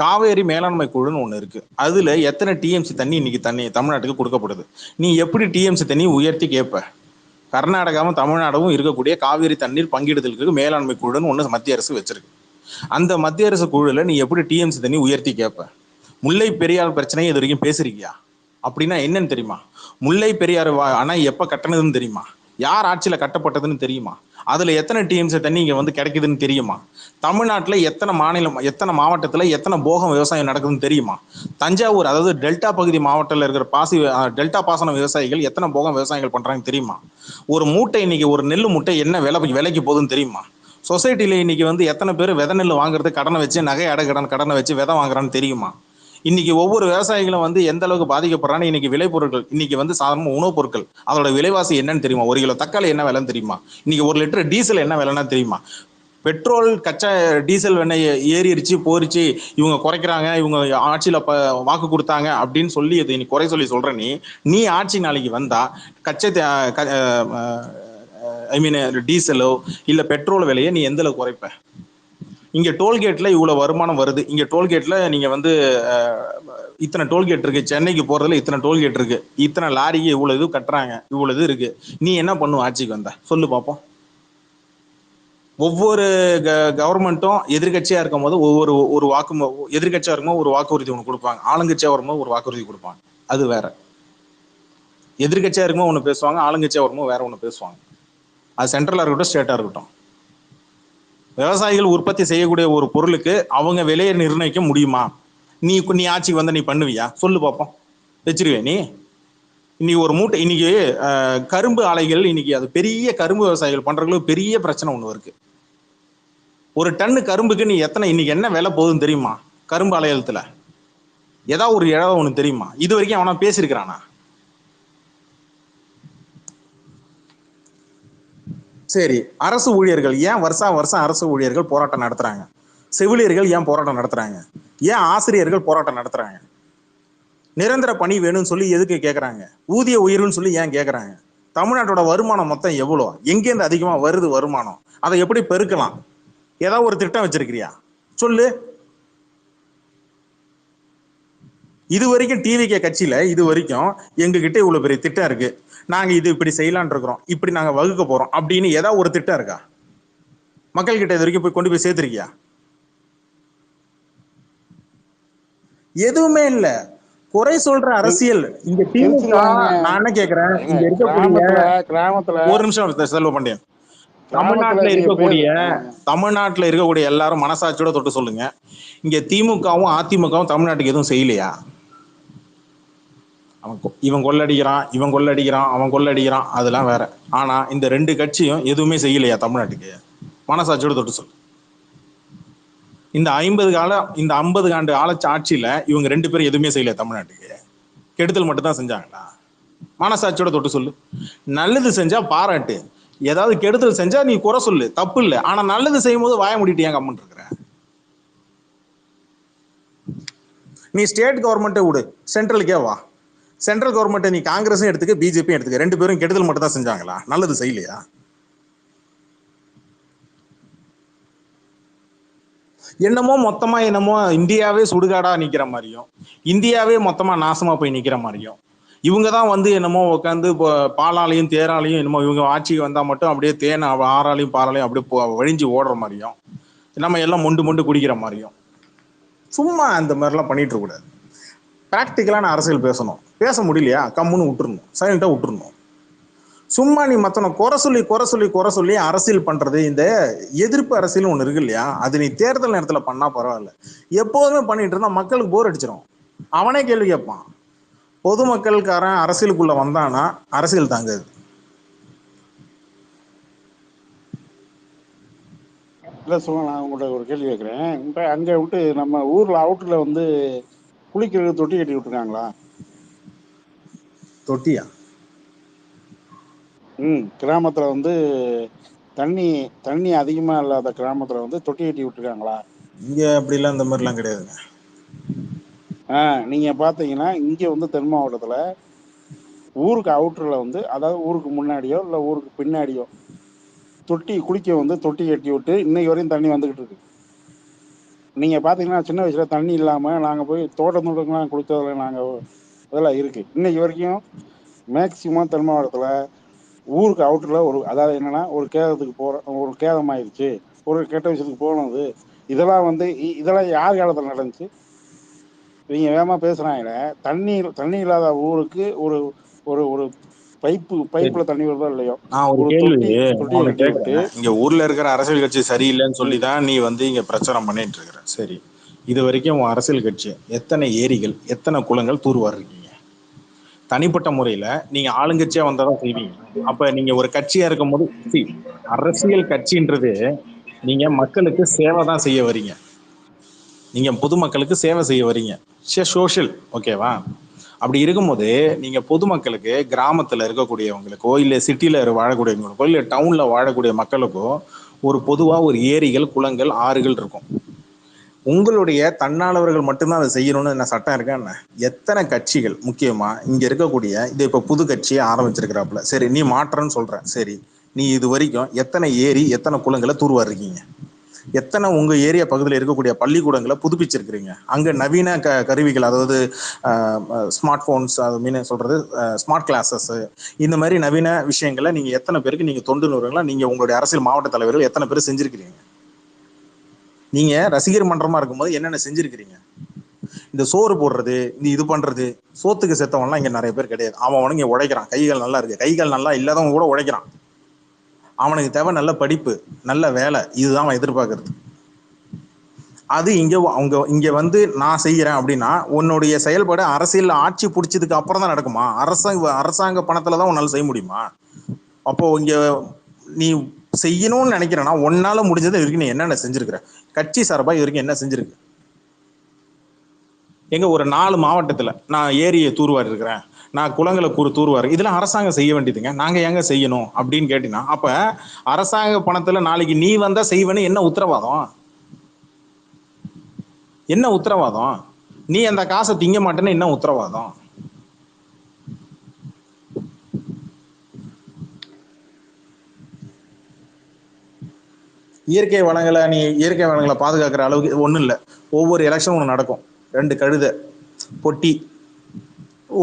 காவேரி மேலாண்மை குழுன்னு ஒண்ணு இருக்கு. அதுல எத்தனை டிஎம்சி தண்ணி இன்னைக்கு தமிழ்நாட்டுக்கு கொடுக்கப்படுது? நீ எப்படி டிஎம்சி தண்ணி உயர்த்தி கேட்ப? கர்நாடகாவும் தமிழ்நாடும் இருக்கக்கூடிய காவிரி தண்ணீர் பங்கீடுதலுக்கு மேலாண்மை குழுன்னு ஒண்ணு மத்திய அரசு வச்சிருக்கு. அந்த மத்திய அரசு குழுல நீ எப்படி டிஎம்சி தண்ணி உயர்த்தி கேட்ப? முல்லை பெரியார் பிரச்சனையை இது வரைக்கும் பேசுறீங்களா? அப்படின்னா என்னன்னு தெரியுமா? முல்லை பெரியார் அணை எப்ப கட்டணதுன்னு தெரியுமா? யார் ஆட்சியில கட்டப்பட்டதுன்னு தெரியுமா? அதுல எத்தனை டிஎம்சி தண்ணி இங்க வந்து கிடைக்குதுன்னு தெரியுமா? தமிழ்நாட்டுல எத்தனை மாநிலம், எத்தனை மாவட்டத்துல எத்தனை போகம் விவசாயம் நடக்குதுன்னு தெரியுமா? தஞ்சாவூர், அதாவது டெல்டா பகுதி மாவட்டத்தில் இருக்கிற டெல்டா பாசன விவசாயிகள் எத்தனை போகம் விவசாயிகள் பண்றாங்க தெரியுமா? ஒரு மூட்டை இன்னைக்கு ஒரு நெல் மூட்டை என்ன விலைக்கு போகுதுன்னு தெரியுமா? சொசைட்டில இன்னைக்கு வந்து எத்தனை பேர் விதை நெல் வாங்குறது கடனை வச்சு, நகை அடை கடனை வச்சு விதை வாங்குறான்னு தெரியுமா? இன்னைக்கு ஒவ்வொரு விவசாயிகளும் வந்து எந்த அளவுக்கு பாதிக்கப்படுறான்னு இன்னைக்கு விளைபொருட்கள், இன்னைக்கு வந்து சாதாரண உணவுப் பொருட்கள் அதோட விலைவாசி என்னன்னு தெரியுமா? ஒரு கிலோ தக்காளி என்ன விலைன்னு தெரியுமா? இன்னைக்கு ஒரு லிட்டர் டீசல் என்ன விலைன்னா தெரியுமா? பெட்ரோல் கச்சா டீசல் வெண்ணெய் ஏறிடுச்சு போரிச்சு, இவங்க குறைக்கிறாங்க, இவங்க ஆட்சியில வாக்கு கொடுத்தாங்க அப்படின்னு சொல்லி இதை நீ குறை சொல்லி சொல்ற. நீ ஆட்சி நாளைக்கு வந்தா ஐ மீன் டீசலோ இல்ல பெட்ரோல் விலையை நீ எந்த அளவுக்கு குறைப்ப? இங்க டோல்கேட்ல இவ்வளவு வருமானம் வருது. இங்க டோல்கேட்ல நீங்க வந்து இத்தனை டோல்கேட் இருக்கு, சென்னைக்கு போறதுல இத்தனை டோல்கேட் இருக்கு, இத்தனை லாரிக்கு இவ்வளவு இது கட்டுறாங்க, இவ்வளவு இது இருக்கு. நீ என்ன பண்ணுவ ஆட்சிக்கு வந்தா? சொல்லு பார்ப்போம். ஒவ்வொரு கவர்மெண்ட்டும் எதிர்கட்சியா இருக்கும் போது ஒரு எதிர்கட்சியா இருக்கும்போது ஒரு வாக்குறுதி ஒன்று கொடுப்பாங்க, ஆளுங்கட்சியா வரும்போது ஒரு வாக்குறுதி கொடுப்பாங்க. அது வேற. எதிர்கட்சியா இருக்கும்போது ஒன்று பேசுவாங்க, ஆளுங்கட்சியா வரும்போது வேற ஒன்று பேசுவாங்க. அது சென்ட்ரலா இருக்கட்டும் ஸ்டேட்டா இருக்கட்டும். விவசாயிகள் உற்பத்தி செய்யக்கூடிய ஒரு பொருளுக்கு அவங்க விலையை நிர்ணயிக்க முடியுமா? நீ ஆட்சிக்கு வந்த நீ பண்ணுவியா? சொல்லு பார்ப்போம். வச்சிருவே நீ? இன்னைக்கு ஒரு மூட்டை, இன்னைக்கு கரும்பு ஆலைகள், இன்னைக்கு அது பெரிய கரும்பு விவசாயிகள் பண்றவங்களுக்கு பெரிய பிரச்சனை ஒண்ணு இருக்கு. ஒரு டன்னு கரும்புக்கு நீ இன்னைக்கு என்ன விலை போகுதுன்னு தெரியுமா? கரும்பு ஆலையத்துல ஏதாவது ஒரு இடம் ஒண்ணு தெரியுமா? இது வரைக்கும் அவனா பேசியிருக்கிறானா? சரி, அரசு ஊழியர்கள் ஏன் வருஷம் அரசு ஊழியர்கள் போராட்டம் நடத்துறாங்க? செவிலியர்கள் ஏன் போராட்டம் நடத்துறாங்க? ஏன் ஆசிரியர்கள் போராட்டம் நடத்துறாங்க? நிரந்தர பணி வேணும்னு சொல்லி எதுக்கு கேட்கறாங்க? ஊதிய உயர்வுன்னு சொல்லி ஏன் கேட்கறாங்க? தமிழ்நாட்டோட வருமானம் மொத்தம் எவ்வளோ? எங்கேருந்து அதிகமா வருது வருமானம்? அதை எப்படி பெருக்கலாம்? ஏதாவது ஒரு திட்டம் வச்சிருக்கிறியா? சொல்லு. இது வரைக்கும் டிவிகே கட்சியில இது வரைக்கும் எங்க கிட்ட இவ்வளவு பெரிய திட்டம் இருக்கு, நாங்க இது இப்படி செய்யலான் இருக்கிறோம், இப்படி நாங்க வகுக்க போறோம் அப்படின்னு ஏதாவது ஒரு திட்டம் இருக்கா? மக்கள் கிட்ட இது வரைக்கும் போய் கொண்டு போய் சேர்த்திருக்கியா? எதுவுமே இல்ல. குறை சொல்ற அரசியல் இங்க திமுக. நான் என்ன கேக்குறேன், இங்க இருக்கக்கூடிய
கிராமத்துல
ஒரு நிமிஷம் செல்வ பாண்டியன், தமிழ்நாட்டுல இருக்கக்கூடிய எல்லாரும் மனசாட்சியோட தொட்டு சொல்லுங்க, இங்க திமுகவும் அதிமுகவும் தமிழ்நாட்டுக்கு எதுவும் செய்யலையா? இவன் கொள்ளடிக்கிறான், இவன் கொள்ளடிக்கிறான், அவன் கொள்ளடிக்கிறான், அதெல்லாம் வேற. ஆனா இந்த ரெண்டு கட்சியும் எதுவுமே செய்யலையா தமிழ்நாட்டுக்கு? மனசாட்சியோட தொட்டு சொல்லு. இந்த 50 ஆண்டு ஆட்சியில இவங்க ரெண்டு பேரும் எதுவுமே செய்யலையா தமிழ்நாட்டுக்கு? கெடுதல் மட்டும் தான் செஞ்சாங்களா? மனசாட்சியோட தொட்டு சொல்லு. நல்லது செஞ்சா பாராட்டு, ஏதாவது கெடுதல் செஞ்சா நீ குறை சொல்லு, தப்பு இல்லை. ஆனா நல்லது செய்யும் போது வாய மூடிட்டு ஏன் கம்முன்னு இருக்கிற? நீ ஸ்டேட் கவர்மெண்ட்டை விடு, சென்ட்ரலுக்கே வா. சென்ட்ரல் கவர்மெண்ட் நீ காங்கிரஸும் எடுத்துக்க, பிஜேபியும் எடுத்துக்க, ரெண்டு பேரும் கெடுதல் மட்டும் தான் செஞ்சாங்களா? நல்லது செய்யலையா? என்னமோ மொத்தமா என்னமோ இந்தியாவே சுடுகாடா நிக்கிற மாதிரியும், இந்தியாவே மொத்தமா நாசமா போய் நிக்கிற மாதிரியும், இவங்க தான் வந்து என்னமோ உட்காந்து பாலாலையும் தேராலையும் என்னமோ இவங்க ஆட்சிக்கு வந்தா மட்டும் அப்படியே தேன் ஆறாலையும் பாறாலையும் அப்படியே வழிஞ்சு ஓடுற மாதிரியும், நம்ம எல்லாம் மொண்டு குடிக்கிற மாதிரியும், சும்மா அந்த மாதிரிலாம் பண்ணிட்டு இருக்க கூடாது. பிராக்டிக்கலான அரசியல் பேசணும். பேச முடியலையா கம்முன்னு விட்டுருணும், சைலண்டா விட்டுருணும். சும்மா நீ மத்தனை குறை சொல்லி அரசியல் பண்றது, இந்த எதிர்ப்பு அரசியல் ஒண்ணு இருக்கு இல்லையா, அது நீ தேர்தல் நேரத்துல பண்ணா பரவாயில்ல. எப்போதுமே பண்ணிட்டு இருந்தா மக்களுக்கு போர் அடிச்சிடும். அவனே கேள்வி கேட்பான். பொதுமக்களுக்காரன் அரசியலுக்குள்ள வந்தானா அரசியல் தாங்காது.
இல்ல சொல்ல, நான் உங்கள்கிட்ட ஒரு கேள்வி கேட்குறேன். இப்போ அங்க விட்டு நம்ம ஊர்ல அவுட்டர்ல வந்து குளிக்கிறதுக்கு தொட்டி கட்டி விட்டுருக்காங்களா?
தொட்டியா?
கிராமத்துல வந்து தண்ணி தண்ணி அதிகமா இல்லாத கிராமத்துல வந்து தொட்டி கட்டி விட்டுருக்காங்களா?
இங்க அப்படிலாம் இந்த மாதிரிலாம் கிடையாதுங்க.
நீங்க பாத்தீங்கன்னா இங்க வந்து தென் மாவட்டத்துல ஊருக்கு அவுட்டர்ல வந்து, அதாவது ஊருக்கு முன்னாடியோ இல்ல ஊருக்கு பின்னாடியோ தொட்டி குளிக்க வந்து தொட்டி கட்டி விட்டு இன்னைக்கு வரையும் தண்ணி வந்துகிட்டு இருக்கு. நீங்க பாத்தீங்கன்னா சின்ன வயசுல தண்ணி இல்லாம நாங்க போய் தோட்டத்துக்குலாம் குளிச்சதுல நாங்க அதெல்லாம் இருக்கு. இன்னைக்கு வரைக்கும் மேக்சிமம் தென் மாவட்டத்துல ஊருக்கு அவுட்டர்ல ஒரு, அதாவது என்னன்னா ஒரு கேதத்துக்கு போற, ஒரு கேதம் ஆயிடுச்சு, ஒரு கெட்ட விஷயத்துக்கு போனது, இதெல்லாம் வந்து இதெல்லாம் யார் காலத்துல நடந்துச்சு? இவங்க வேகமா பேசுறாங்க. தண்ணி தண்ணி இல்லாத ஊருக்கு ஒரு ஒரு ஒரு
சரி,
பைப்புல தண்ணி வருதோ இல்லையோ,
நான் ஒரு
ஒரு
கேள்வி
தொட்டியை
உனக்கு
கட்டி விட்டு.
கேட்குறேன். இங்க ஊர்ல இருக்கிற அரசியல் கட்சி சரியில்லைன்னு சொல்லி
ம்,
தான் நீ வந்து இங்க பிரச்சாரம் பண்ணிட்டு இருக்கிற. சரி, இது வரைக்கும் உன் அரசியல் கட்சி எத்தனை ஏரிகள் எத்தனை குளங்கள் தூர்வாரி இருக்கீங்க? தனிப்பட்ட முறையில நீங்க ஆளுங்கட்சியா வந்தாதான் செய்வீங்க. அப்ப நீங்க ஒரு கட்சியா இருக்கும் போது see, அரசியல் கட்சின்றது நீங்க மக்களுக்கு சேவை தான் செய்ய வரீங்க. நீங்க பொதுமக்களுக்கு சேவை செய்ய வரீங்க. சோஷியல், ஓகேவா? அப்படி இருக்கும்போது நீங்க பொதுமக்களுக்கு, கிராமத்துல இருக்கக்கூடியவங்களுக்கோ இல்ல சிட்டில வாழக்கூடியவங்களுக்கோ இல்ல டவுன்ல வாழக்கூடிய மக்களுக்கோ ஒரு பொதுவா ஒரு ஏரிகள் குளங்கள் ஆறுகள் இருக்கும். உங்களுடைய தன்னாளவர்கள் மட்டும்தான் அதை செய்யணும்னு என்ன சட்டம் இருக்கா என்ன? எத்தனை கட்சிகள் முக்கியமா இங்க இருக்கக்கூடிய இது இப்ப புது கட்சியை ஆரம்பிச்சிருக்கிறாப்புல, சரி நீ மாற்றன்னு சொல்ற, சரி நீ இது வரைக்கும் எத்தனை ஏரி எத்தனை குளங்களை தூர்வாரி இருக்கீங்க? எத்தனை உங்க ஏரியா பகுதியில் இருக்கக்கூடிய பள்ளிக்கூடங்களை புதுப்பிச்சிருக்கிறீங்க? அங்க நவீன கருவிகள், அதாவது ஸ்மார்ட் போன்ஸ், அது மீன் சொல்றது ஸ்மார்ட் கிளாஸஸ், இந்த மாதிரி நவீன விஷயங்களை நீங்க எத்தனை பேருக்கு நீங்க தொண்டு நிறுவனங்களா நீங்க உங்களுடைய அரசியல் மாவட்ட தலைவர்கள் எத்தனை பேர் செஞ்சிருக்கிறீங்க? நீங்க ரசிகர் மன்றமா இருக்கும்போது என்னென்ன செஞ்சிருக்கிறீங்க? இந்த சோறு போடுறது, இந்த இது பண்றது, சோத்துக்கு செத்தவன்லாம் இங்க நிறைய பேர் கிடையாது. அவன் இங்க உழைக்கிறான், கைகள் நல்லா இருக்கு, கைகள் நல்லா இல்லாதவங்க கூட உழைக்கிறான். அவனுக்கு தேவை நல்ல படிப்பு, நல்ல வேலை, இதுதான் அவன் எதிர்பார்க்கறது. அது இங்க அவங்க இங்க வந்து நான் செய்யறேன் அப்படின்னா உன்னுடைய செயல்பாடு அரசியல் ஆட்சி பிடிச்சதுக்கு அப்புறம் தான் நடக்குமா? அரசாங்க பணத்துல தான் உன்னால செய்ய முடியுமா? அப்போ இங்க நீ செய்யணும்னு நினைக்கிறேன்னா உன்னால முடிஞ்சது வரைக்கும் நீ என்னென்ன செஞ்சிருக்கிற? கட்சி சார்பா இது வரைக்கும் என்ன செஞ்சிருக்கு? எங்க ஒரு 4 மாவட்டத்துல நான் ஏரியை தூர்வாரி இருக்கிறேன், நான் குளங்களை தூர்வாரு, இதெல்லாம் அரசாங்கம் செய்ய வேண்டியதுங்க, நாங்க ஏங்க செய்யணும் அப்படின்னு கேட்டீங்கன்னா, அப்ப அரசாங்க பணத்துல நாளைக்கு நீ வந்தா செய்வேன்னு என்ன உத்தரவாதம்? என்ன உத்தரவாதம்? நீ அந்த காசை திங்க மாட்டேன்னு என்ன உத்தரவாதம்? இயற்கை வளங்களை பாதுகாக்கிற அளவுக்கு ஒன்றும் இல்லை. ஒவ்வொரு எலெக்ஷன் ஒன்று நடக்கும், 2 கழுதை பொட்டி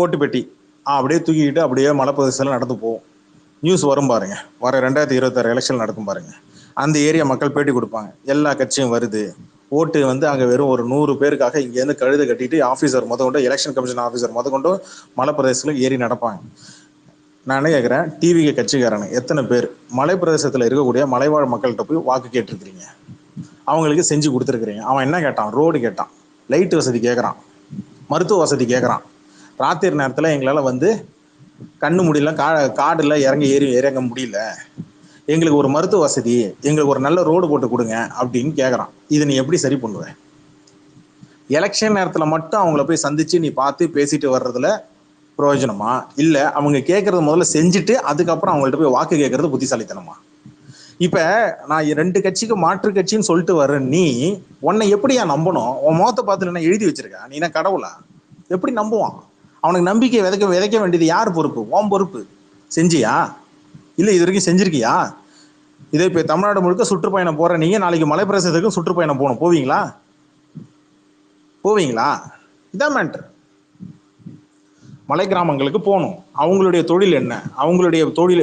ஓட்டு பெட்டி அப்படியே தூக்கிக்கிட்டு அப்படியே மலைப்பிரதேசத்தில் நடந்து போவோம். நியூஸ் வரும் பாருங்க, வர 2026 எலெக்ஷன் நடக்கும் பாருங்க. அந்த ஏரியா மக்கள் பேட்டி கொடுப்பாங்க, எல்லா கட்சியும் வருது, ஓட்டு வந்து அங்கே வெறும் ஒரு 100 பேருக்காக இங்கேருந்து கழுதை கட்டிட்டு ஆஃபீஸர் கொண்டு எலெக்ஷன் கமிஷன் ஆஃபீஸர் கொண்டு மலைப்பிரதேசத்தில் ஏறி நடப்பாங்க. நான் என்ன கேட்குறேன், டிவிக்கு கட்சிக்காரங்க எத்தனை பேர் மலை பிரதேசத்தில் இருக்கக்கூடிய மலைவாழ் மக்கள்கிட்ட போய் வாக்கு கேட்டிருக்கிறீங்க? அவங்களுக்கு செஞ்சு கொடுத்துருக்குறீங்க? அவன் என்ன கேட்டான்? ரோடு கேட்டான், லைட் வசதி கேட்குறான், மருத்துவ வசதி கேட்குறான். ராத்திரி நேரத்தில் எங்களால் வந்து கண்ணு முடியல, காடுல இறங்க முடியல, எங்களுக்கு ஒரு மருத்துவ வசதி, எங்களுக்கு ஒரு நல்ல ரோடு போட்டு கொடுங்க அப்படின்னு கேட்குறான். இதை நீ எப்படி சரி பண்ணுவ? எலெக்ஷன் நேரத்தில் மட்டும் அவங்கள போய் சந்திச்சு நீ பார்த்து பேசிட்டு வர்றதுல பிரயோஜனமா? இல்லை அவங்க கேட்கறது முதல்ல செஞ்சுட்டு அதுக்கப்புறம் அவங்கள்ட்ட போய் வாக்கு கேட்கறது புத்திசாலித்தனமா? இப்ப நான் 2 கட்சிக்கு மாற்று கட்சின்னு சொல்லிட்டு வர்ற நீ உன்னை எப்படியா நம்பணும்? உன் முகத்தை பார்த்து என்ன எழுதி வச்சிருக்க? நீ என்ன கடவுளா? எப்படி நம்புவான்? அவனுக்கு நம்பிக்கை விதைக்க வேண்டியது யார் பொறுப்பு? உன் பொறுப்பு. செஞ்சியா? இல்லை இது வரைக்கும் செஞ்சிருக்கியா? இதே இப்போ தமிழ்நாடு முழுக்க சுற்றுப்பயணம் போற நீங்க நாளைக்கு மலைப்பிரதேசத்துக்கு சுற்றுப்பயணம் போகணும், போவீங்களா? இதான் மேட்டர். மலை கிராமங்களுக்கு போகணும், அவங்களுடைய தொழில் என்ன, அவங்களுடைய தொழில்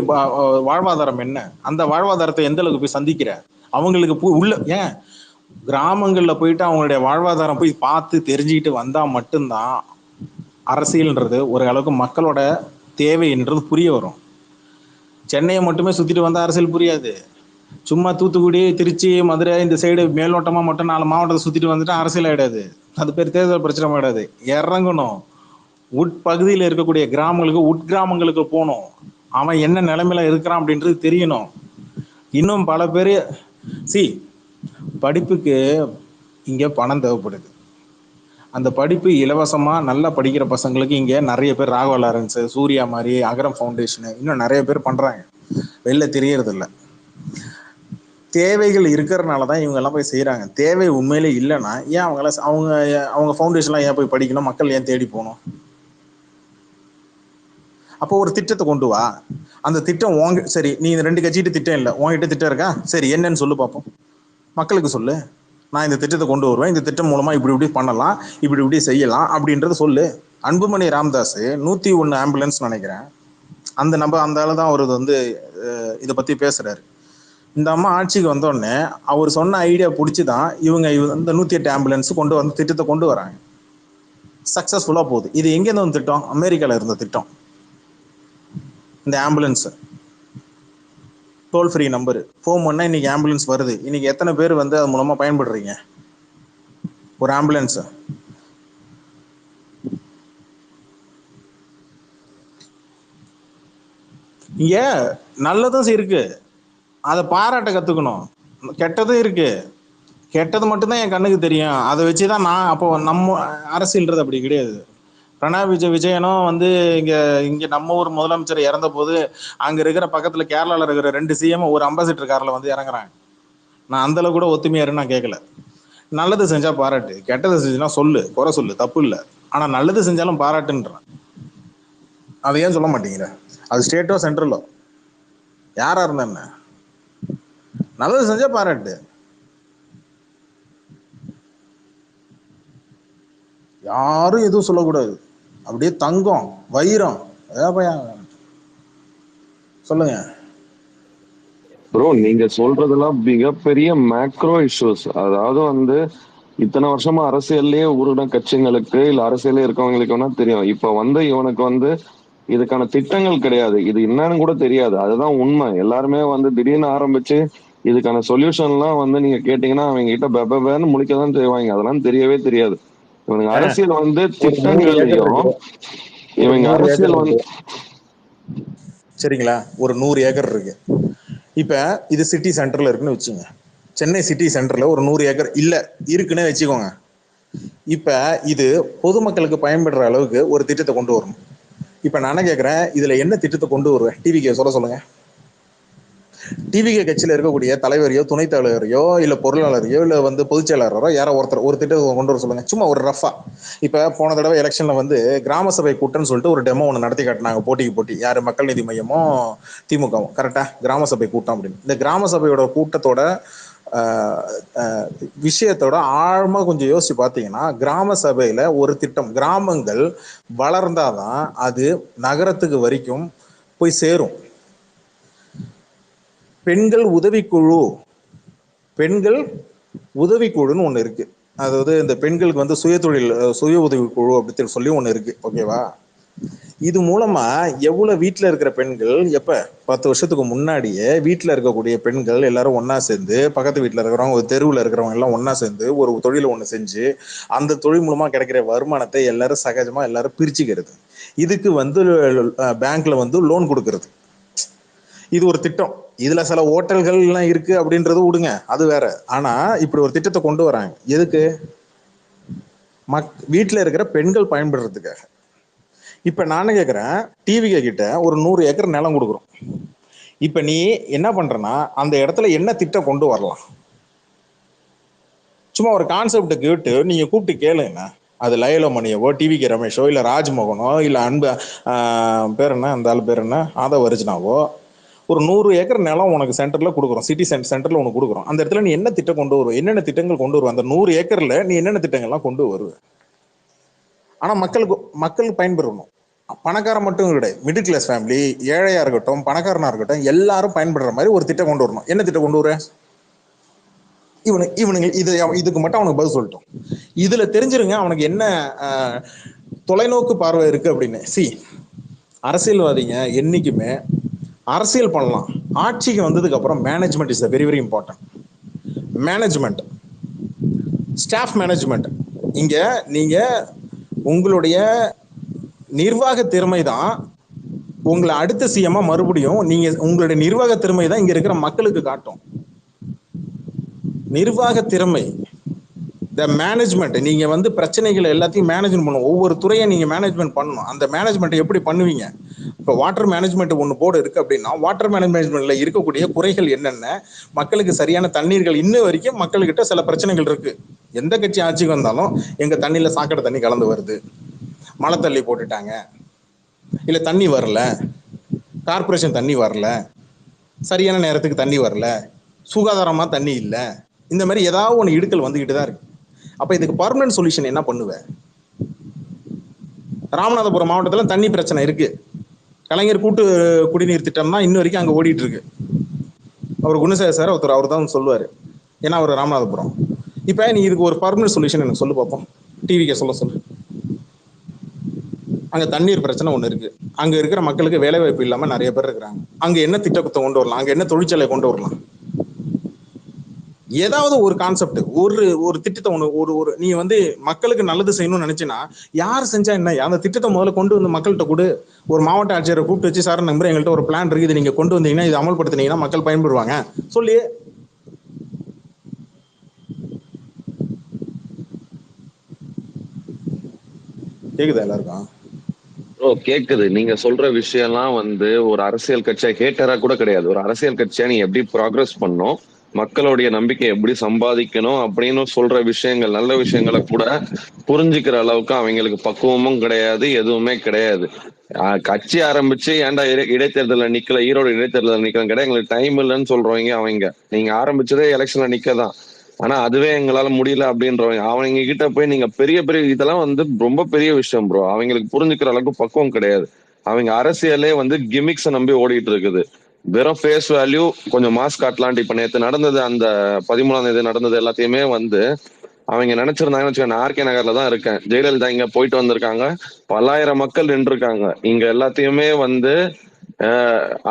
வாழ்வாதாரம் என்ன, அந்த வாழ்வாதாரத்தை எந்த அளவுக்கு போய் சந்திக்கிற, அவங்களுக்கு உள்ள ஏன் கிராமங்களில் போயிட்டு அவங்களுடைய வாழ்வாதாரம் போய் பார்த்து தெரிஞ்சுக்கிட்டு வந்தா மட்டும்தான் அரசியல்ன்றது ஒரு அளவுக்கு மக்களோட தேவைன்றது புரிய வரும். சென்னையை மட்டுமே சுத்திட்டு வந்தா அரசியல் புரியாது. சும்மா தூத்துக்குடி, திருச்சி, மதுரை இந்த சைடு மேலோட்டமா மட்டும் 4 மாவட்டத்தை சுத்திட்டு வந்துட்டா அரசியல் ஆயிடாது. அது பேர் தேர்தல் பிரச்சனை ஆயிடாது. இறங்கணும், உட்பகுதியில் இருக்கக்கூடிய கிராமங்களுக்கு, உட்கிராமங்களுக்கு போகணும், அவன் என்ன நிலைமையில இருக்கிறான் அப்படின்றது தெரியணும். இன்னும் பல பேர் படிப்புக்கு இங்கே பணம் தேவைப்படுது. அந்த படிப்பு இலவசமாக நல்லா படிக்கிற பசங்களுக்கு இங்கே நிறைய பேர் ராகவா லாரன்ஸு, சூர்யா மாதிரி, அகரம் ஃபவுண்டேஷனு, இன்னும் நிறைய பேர் பண்ணுறாங்க. வெளில தெரியறதில்ல. தேவைகள் இருக்கிறனால தான் இவங்க எல்லாம் போய் செய்கிறாங்க. தேவை உண்மையிலே இல்லைன்னா ஏன் அவங்க ஃபவுண்டேஷன்லாம் ஏன் போய் படிக்கணும்? மக்கள் ஏன் தேடி போகணும்? அப்போ ஒரு திட்டத்தை கொண்டு வா. அந்த திட்டம் சரி, நீ 2 கட்சிகிட்ட திட்டம் இல்லை, உங்ககிட்ட திட்டம் இருக்கா? சரி, என்னன்னு சொல்லு பார்ப்போம். மக்களுக்கு சொல்லு, நான் இந்த திட்டத்தை கொண்டு வருவேன், இந்த திட்டம் மூலமா இப்படி பண்ணலாம், இப்படி செய்யலாம் அப்படின்றத சொல்லு. அன்புமணி ராமதாஸ் 101 ஆம்புலன்ஸ் நினைக்கிறேன், அந்த ஆளு தான் அவர் இதை பத்தி பேசுறாரு. இந்த அம்மா ஆட்சிக்கு வந்தோடனே அவர் சொன்ன ஐடியா பிடிச்சிதான் இவங்க இந்த 108 ஆம்புலன்ஸ் கொண்டு வந்து திட்டத்தை கொண்டு வராங்க. சக்சஸ்ஃபுல்லா போகுது. இது எங்கேருந்து வந்து திட்டம்? அமெரிக்கால இருந்த திட்டம். இந்த ambulance toll free number, phone பண்ணா இன்னைக்கு ஆம்புலன்ஸ் வருது. இன்னைக்கு எத்தனை பேர் அது மூலமா பயன்படுறீங்க? ஒரு ஆம்புலன்ஸ் இங்க நல்லதும் இருக்கு, அதை பாராட்ட கத்துக்கணும். கெட்டதும் இருக்கு. கெட்டது மட்டும்தான் என் கண்ணுக்கு தெரியும். அதை வச்சுதான் நான் அப்போ நம்ம அரசியல்ன்றது அப்படி கிடையாது. பிரணாப் விஜயனும் இங்க நம்ம ஊர் முதலமைச்சர் இறந்த போது அங்க இருக்கிற பக்கத்துல கேரளால இருக்கிற 2 சிஎம் ஒரு அம்பாசிடர் கார்ல இறங்குறாங்க. நான் அந்த அளவு கூட ஒத்துமையாரு நான் கேட்கல. நல்லது செஞ்சா பாராட்டு, கெட்டது செஞ்சுனா சொல்லு, குறை சொல்லு, தப்பு இல்லை. ஆனா நல்லது செஞ்சாலும் பாராட்டுன்றேன். அதை ஏன் சொல்ல மாட்டேங்கிற? அது ஸ்டேட்டோ சென்ட்ரலோ யாரா இருந்தா என்ன, நல்லது செஞ்சா பாராட்டு. யாரும் எதுவும் சொல்லக்கூடாது. அப்படியே தங்கம் வைரம் சொல்லுங்க
ப்ரோ. நீங்க சொல்றதெல்லாம் மிகப்பெரிய மேக்ரோ இஷ்யூஸ். அதாவது இத்தனை வருஷமா அரசியல்லே ஊருட கட்சிங்களுக்கு இல்ல அரசியலே இருக்கவங்களுக்கு வேணா தெரியும். இப்ப இவனுக்கு இதுக்கான திட்டங்கள் கிடையாது, இது என்னன்னு கூட தெரியாது. அதுதான் உண்மை. எல்லாருமே திடீர்னு ஆரம்பிச்சு இதுக்கான சொல்யூஷன்லாம் நீங்க கேட்டீங்கன்னா அவங்க கிட்ட பெபன்னு முழிக்கதான் செய்வாங்க. அதெல்லாம் தெரியவே தெரியாது. இவனுங்க அரசியல் திட்டங்களையும் இவங்க அரசியல்
சரிங்களா. ஒரு 100 ஏக்கர் இருக்கு. இப்ப இது சிட்டி சென்டர்ல இருக்குன்னு வச்சுங்க. சென்னை சிட்டி சென்டர்ல ஒரு 100 ஏக்கர் இல்ல இருக்குன்னு வச்சுக்கோங்க. இப்ப இது பொதுமக்களுக்கு பயன்படுற அளவுக்கு ஒரு திட்டத்தை கொண்டு வரணும். இப்ப நான் கேட்கிறேன், இதுல என்ன திட்டத்தை கொண்டு வருவேன்? டிவிக்கு சொல்லுங்க. டிவிகே கட்சியில இருக்கக்கூடிய தலைவரையோ, துணைத் தலைவரையோ, இல்ல பொருளாளரையோ, இல்ல பொதுச் செயலாளரோ யாரோ ஒருத்தர் ஒரு திட்டத்தை கொண்டு வர சொல்லுங்க. சும்மா ஒரு ரஃபா. இப்ப போன தடவை எலெக்ஷன்ல கிராம சபை கூட்டம்னு சொல்லிட்டு ஒரு டெமோ ஒன்று நடத்தி காட்டினாங்க. போட்டி யாரு? மக்கள் நீதி மையமும் திமுகவும். கரெக்டா? கிராம சபை கூட்டம் அப்படின்னு. இந்த கிராம சபையோட கூட்டத்தோட விஷயத்தோட ஆழமா கொஞ்சம் யோசிச்சு பார்த்தீங்கன்னா, கிராம சபையில ஒரு திட்டம், கிராமங்கள் வளர்ந்தாதான் அது நகரத்துக்கு வரைக்கும் போய் சேரும். பெண்கள் உதவிக்குழுன்னு ஒண்ணு இருக்கு. அதாவது இந்த பெண்களுக்கு சுய உதவி குழு அப்படின்னு சொல்லி ஒண்ணு இருக்கு. ஓகேவா? இது மூலமா எவ்வளவு வீட்டுல இருக்கிற பெண்கள், எப்ப 10 வருஷத்துக்கு முன்னாடியே வீட்டுல இருக்கக்கூடிய பெண்கள் எல்லாரும் ஒன்னா சேர்ந்து, பக்கத்து வீட்டுல இருக்கிறவங்க, ஒரு தெருவுல இருக்கிறவங்க எல்லாம் ஒன்னா சேர்ந்து ஒரு தொழிலை ஒண்ணு செஞ்சு அந்த தொழில் மூலமா கிடைக்கிற வருமானத்தை எல்லாரும் சகஜமா எல்லாரும் பிரிச்சுக்கிறது. இதுக்கு பேங்க்ல லோன் கொடுக்கறது. இது ஒரு திட்டம். இதுல சில ஓட்டல்கள் எல்லாம் இருக்கு அப்படின்றது விடுங்க, அது வேற. ஆனா இப்படி ஒரு திட்டத்தை கொண்டு வராங்க. எதுக்கு? வீட்டுல இருக்கிற பெண்கள் பயன்படுறதுக்காக. இப்ப நானே கேக்குறேன், டிவிகே கிட்ட ஒரு 100 ஏக்கர் நிலம் கொடுக்குறோம். இப்ப நீ என்ன பண்றனா, அந்த இடத்துல என்ன திட்டம் கொண்டு வரலாம்? சும்மா ஒரு கான்செப்ட் கேட்டு நீங்க கூப்பிட்டு கேளுங்க. அது லயலோ மணியவோ, டிவிகே ரமேஷோ, இல்ல ராஜ்மோகனோ, இல்ல அன்பு பேர் என்ன, அந்த ஆள் பேர் என்ன, ஆதவ அர்ஜுனாவோ, ஒரு 100 ஏக்கர் நிலம் உனக்கு சென்டர்ல கொடுக்குறோம், சிட்டி சென்டர்ல உனக்கு கொடுக்குறோம். அந்த இடத்துல நீ என்ன திட்டம் கொண்டு வருவ? என்னென்ன திட்டங்கள் கொண்டு வருவ? அந்த 100 ஏக்கர்ல நீ என்னென்ன திட்டங்கள்லாம் கொண்டு வருவ? ஆனா மக்களுக்கு பயன்பெறணும். பணக்காரன் மட்டும் கிடையாது, மிடில் கிளாஸ் ஃபேமிலி, ஏழையா இருக்கட்டும், பணக்காரனா இருக்கட்டும், எல்லாரும் பயன்படுற மாதிரி ஒரு திட்டம் கொண்டு வரணும். என்ன திட்டம் கொண்டு வர? இவனுங்க இதுக்கு மட்டும் அவனுக்கு பதில் சொல்லிட்டோம். இதுல தெரிஞ்சிருங்க அவனுக்கு என்ன தொலைநோக்கு பார்வை இருக்கு அப்படின்னு. அரசியல்வாதிங்க என்னைக்குமே அரசியல் பண்ணலாம். ஆட்சிக்கு வந்ததுக்கு அப்புறம் management is very very important. Management, staff management. இங்க நீங்க உங்களுடைய நிர்வாக திறமை தான் உங்களை அடுத்த சிஎம்மா மறுபடியும் நீங்க உங்களுடைய நிர்வாக திறமை தான் இங்க இருக்கிற மக்களுக்கு காட்டும். நிர்வாக திறமை, த மேனேஜ்மெண்ட். நீங்க வந்து பிரச்சனைகளை எல்லாத்தையும் மேனேஜ்மெண்ட் பண்ணணும். ஒவ்வொரு துறையை நீங்க மேனேஜ்மெண்ட் பண்ணணும். அந்த மேனேஜ்மெண்ட் எப்படி பண்ணுவீங்க? இப்போ வாட்டர் மேனேஜ்மெண்ட் ஒன்று போர்டு இருக்கு அப்படின்னா, வாட்டர் மேனேஜ்மெண்ட்ல இருக்கக்கூடிய குறைகள் என்னென்ன, மக்களுக்கு சரியான தண்ணீர்கள், இன்ன வரைக்கும் மக்கள்கிட்ட சில பிரச்சனைகள் இருக்கு. எந்த கட்சி ஆட்சிக்கு வந்தாலும் எங்க தண்ணியில சாக்கடை தண்ணி கலந்து வருது, மழை தள்ளி போட்டுட்டாங்க, இல்ல தண்ணி வரல, கார்பரேஷன் தண்ணி வரல, சரியான நேரத்துக்கு தண்ணி வரல, சுகாதாரமா தண்ணி இல்லை, இந்த மாதிரி ஏதாவது ஒன்று இடுக்கல் வந்துகிட்டு தான் இருக்கு. அப்ப இதுக்கு பர்மனன்ட் சொல்யூஷன் என்ன பண்ணுவேன்? ராமநாதபுரம் மாவட்டத்தில் தண்ணி பிரச்சனை இருக்கு. கலைஞர் கூட்டு குடிநீர் திட்டம்னா இன்ன வரைக்கும் அங்கே ஓடிட்டு இருக்கு. அவர் குணசேகர் சார் ஒருத்தர், அவர் தான் சொல்லுவார், ஏன்னா அவர் ராமநாதபுரம். இப்போ நீ இதுக்கு ஒரு பர்மனன்ட் சொல்யூஷன் எனக்கு சொல்லு பார்ப்போம். டிவிக்கு சொல்லு. அங்கே தண்ணீர் பிரச்சனை ஒன்று இருக்கு. அங்கே இருக்கிற மக்களுக்கு வேலை வாய்ப்பு இல்லாமல் நிறைய பேர் இருக்கிறாங்க. அங்கே என்ன திட்டத்தை கொண்டு வரலாம்? அங்கே என்ன தொழிற்சாலை கொண்டு வரலாம்? ஏதாவது ஒரு கான்செப்ட், ஒரு திட்டத்தை ஒன்று, ஒரு நீ வந்து மக்களுக்கு நல்லது செய்யணும்னு நினைச்சினா யார் செஞ்சா என்ன, அந்த திட்டத்தை முதல்ல கொண்டு வந்து மக்கள்கிட்ட கொடு. ஒரு மாவட்ட ஆட்சியரை கூப்பிட்டு வச்சு, சார் நம்பர் எங்கள்கிட்ட ஒரு பிளான் இருக்குது, நீங்க கொண்டு வந்தீங்கன்னா, இது அமல்படுத்தினீங்கன்னா மக்கள் பயன்படுவாங்க சொல்லி. கேக்குதா எல்லாருக்கும்?
கேக்குது. நீங்க சொல்ற விஷயம்லாம் வந்து ஒரு அரசியல் கட்சியா ஹேட்டரா கூட கிடையாது. ஒரு அரசியல் கட்சியா நீ எப்படி ப்ராக்ரஸ் பண்ணும், மக்களுடைய நம்பிக்கை எப்படி சம்பாதிக்கணும் அப்படின்னு சொல்ற விஷயங்கள், நல்ல விஷயங்களை கூட புரிஞ்சுக்கிற அளவுக்கு அவங்களுக்கு பக்குவமும் கிடையாது, எதுவுமே கிடையாது. கட்சி ஆரம்பிச்சு ஏன்டா இடைத்தேர்தல நிக்கல, ஈரோடு இடைத்தேர்தல நிக்கலாம் கிடையாது, எங்களுக்கு டைம் இல்லைன்னு சொல்றவங்க அவங்க. நீங்க ஆரம்பிச்சதே எலெக்ஷன்ல நிக்கதான், ஆனா அதுவே எங்களால முடியல அப்படின்றவங்க. அவங்க கிட்ட போய் நீங்க பெரிய பெரிய இதெல்லாம் வந்து ரொம்ப பெரிய விஷயம் ப்ரோ. அவங்களுக்கு புரிஞ்சுக்கிற அளவுக்கு பக்குவம் கிடையாது. அவங்க அரசியலே வந்து கிமிக்ஸை நம்பி ஓடிட்டு இருக்குது. வெறும் ஃபேஸ் வேல்யூ, கொஞ்சம் மாஸ் காட்டலான்ட்டு. இப்ப நேற்று நடந்தது, அந்த 13ஆம் தேதி நடந்தது எல்லாத்தையுமே வந்து அவங்க நினைச்சிருந்தாங்கன்னு வச்சுக்கோங்க. நான் ஆர்கே நகர்ல தான் இருக்கேன். ஜெயலலிதா இங்க போயிட்டு வந்திருக்காங்க, பல்லாயிரம் மக்கள் நின்றுருக்காங்க. இங்க எல்லாத்தையுமே வந்து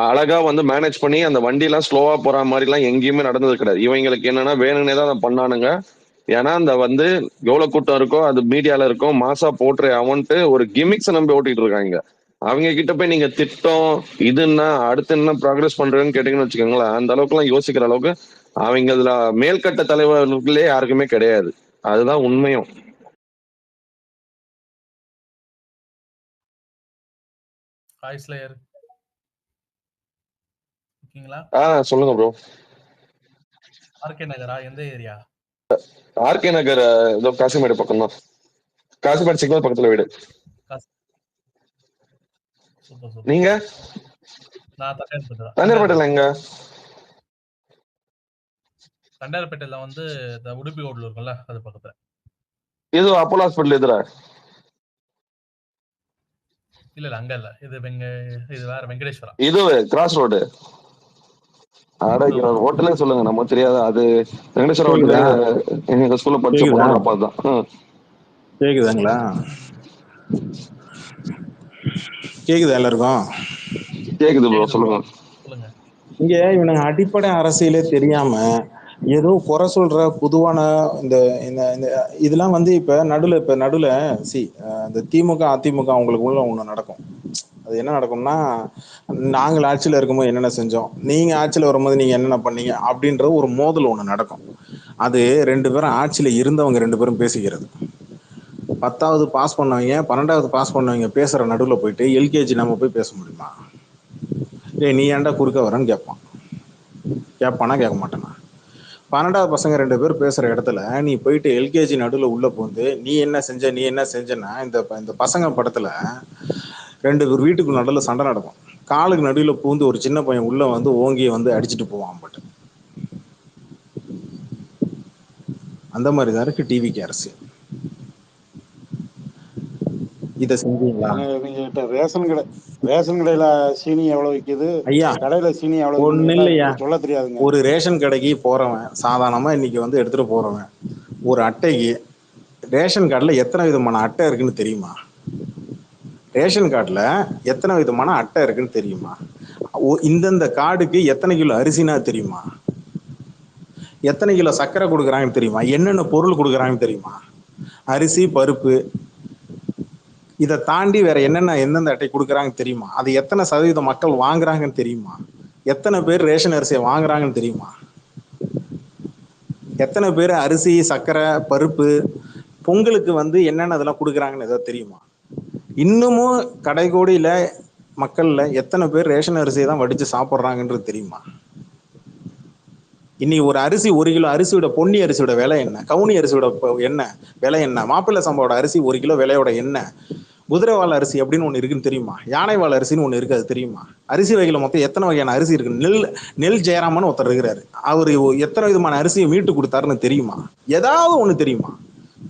அழகா வந்து மேனேஜ் பண்ணி அந்த வண்டி எல்லாம் ஸ்லோவா போற மாதிரி எல்லாம் எங்கேயுமே நடந்தது கிடையாது. இவங்களுக்கு என்னன்னா வேணும்னே தான் அதை பண்ணானுங்க. ஏன்னா அந்த வந்து எவ்வளவு கூட்டம் இருக்கோ அது மீடியால இருக்கும், மாசா போட்டுரு அவன்ட்டு ஒரு கிமிக்ஸ் நம்பி ஓட்டிட்டு இருக்காங்க. அவங்க கிட்ட போய் நீங்க திட்டம் இதுன்னா அடுத்து என்ன ப்ராக்ரஸ் பண்றேன்னு கேட்டீங்கன்னு வச்சுக்கோங்களேன், அந்த அளவுக்கு எல்லாம் யோசிக்கிற அளவுக்கு அவங்க இதுல மேல்கட்ட தலைவர்களுக்குள்ளே யாருக்குமே கிடையாது. அதுதான் உண்மையும்.
ஹாய் ஸ்லேயர், இருக்கீங்களா?
சொல்லுங்க ப்ரோ.
ஆர்கே நகரா? எந்த ஏரியா?
ஆர்கே நகர் ஏதோ காசிமேடு பக்கம் தான். காசிமேடு சிக்னல் பக்கத்துல வீடு.
Super super.
நீங்க?
நான் தண்டையார்பேட்டை தான்.
தண்டையார்பேட்டையில எங்க?
தண்டையார்பேட்டையில வந்து இந்த உடுப்பி ரோட்ல இருக்கும்ல, அது பக்கத்துல.
இது அப்போலோ ஹாஸ்பிட்டல் எதிரா?
இல்ல அங்க இல்ல, இது வேற வெங்கடேஸ்வரா.
இது கிராஸ் ரோடு. ஹோட்டலே சொல்லுங்க, நம்ம தெரியாத அது. வெங்கடேஸ்வர ஹோட்டலே எங்க ஸ்கூல்ல படிச்ச பொண்ணு அப்பா தான்.
கேக்குதாங்களா? கேக்குதா எல்லாருக்கும்?
கேக்குது ப்ரோ, சொல்லுங்க.
இங்க இவனுங்க அடிப்படை அரசியலே தெரியாம ஏதோ குறை சொல்ற பொதுவான இந்த இதெல்லாம் வந்து இப்ப நடுவுல இந்த திமுக அதிமுக அவங்களுக்கு உள்ள ஒண்ணு நடக்கும். அது என்ன நடக்கும்னா, நாங்கள் ஆட்சியில் இருக்கும்போது என்னென்ன செஞ்சோம், நீங்க ஆட்சியில் வரும்போது நீங்க என்னென்ன பண்ணீங்க அப்படின்ற ஒரு மோதல் ஒண்ணு நடக்கும். அது ரெண்டு பேரும் ஆட்சியில இருந்தவங்க ரெண்டு பேரும் பேசிக்கிறது. 10வது பாஸ் பண்ணவங்க 12வது பாஸ் பண்ணவங்க பேசுற நடுவில் போயிட்டு எல்கேஜி நம்ம போய் பேச முடியுமா? நீ ஏன்டா குறுக்க வரன்னு கேட்பானா? கேட்க மாட்டேனா? 12வது பசங்க ரெண்டு பேர் பேசுற இடத்துல நீ போயிட்டு எல்கேஜி நடுவில் உள்ள போந்து நீ என்ன செஞ்சனா, இந்த பசங்க படத்துல ரெண்டு பேர் வீட்டுக்கு நடுவில் சண்டை நடக்கும். காலுக்கு நடுவில் பூந்து ஒரு சின்ன பையன் உள்ள வந்து ஓங்கி வந்து அடிச்சுட்டு போவான். பட் அந்த மாதிரி தான் இருக்கு டிவிக்கு அரசியல். இதை செஞ்சீங்களா?
ரேஷன் கடையில சீனி எவ்வளவு விக்குது,
ஐயா
கடையில சீனி எவ்வளவு
ஒண்ணு இல்லையா,
சொல்ல தெரியாதுங்க.
ஒரு ரேஷன் கடைக்கு போறவன் சாதாரணமா இன்னைக்கு வந்து எடுத்துட்டு போறவன் ஒரு அட்டைக்கு ரேஷன் கார்டுல எத்தனை விதமான அட்டை இருக்குன்னு தெரியுமா? ரேஷன் கார்டுல எத்தனை விதமான அட்டை இருக்குன்னு தெரியுமா? இந்தந்த கார்டுக்கு எத்தனை கிலோ அரிசினா தெரியுமா? எத்தனை கிலோ சர்க்கரை கொடுக்குறாங்கன்னு தெரியுமா? என்னென்ன பொருள் கொடுக்குறாங்கன்னு தெரியுமா? அரிசி பருப்பு இதை தாண்டி வேற எந்தெந்த அட்டை கொடுக்குறாங்கன்னு தெரியுமா? அது எத்தனை சதவீதம் மக்கள் வாங்குறாங்கன்னு தெரியுமா? எத்தனை பேர் ரேஷன் அரிசியை வாங்குறாங்கன்னு தெரியுமா? எத்தனை பேர் அரிசி, சர்க்கரை, பருப்பு, பொங்கலுக்கு வந்து என்னென்ன இதெல்லாம் கொடுக்குறாங்கன்னு ஏதாவது தெரியுமா? இன்னமும் கடைகோடியில மக்கள்ல எத்தனை பேர் ரேஷன் அரிசியை தான் வடிச்சு சாப்பிட்றாங்கன்றது தெரியுமா? இன்னைக்கு ஒரு அரிசி, 1 கிலோ அரிசியோட, பொன்னி அரிசியோட விலை என்ன, கவுனி அரிசியோட என்ன விலை என்ன, மாப்பிள்ளை சம்பாவோட அரிசி 1 கிலோ விலையோட என்ன, குதிரைவால் அரிசி அப்படின்னு ஒன்று இருக்குன்னு தெரியுமா? யானைவால் அரிசின்னு ஒன்று இருக்கு, அது தெரியுமா? அரிசி வகையில் மொத்தம் எத்தனை வகையான அரிசி இருக்கு? நெல் ஜெயராமன் ஒருத்தர் இருக்கிறாரு, அவர் எத்தனை விதமான அரிசியை மீட்டு கொடுத்தாருன்னு தெரியுமா? ஏதாவது ஒன்று தெரியுமா?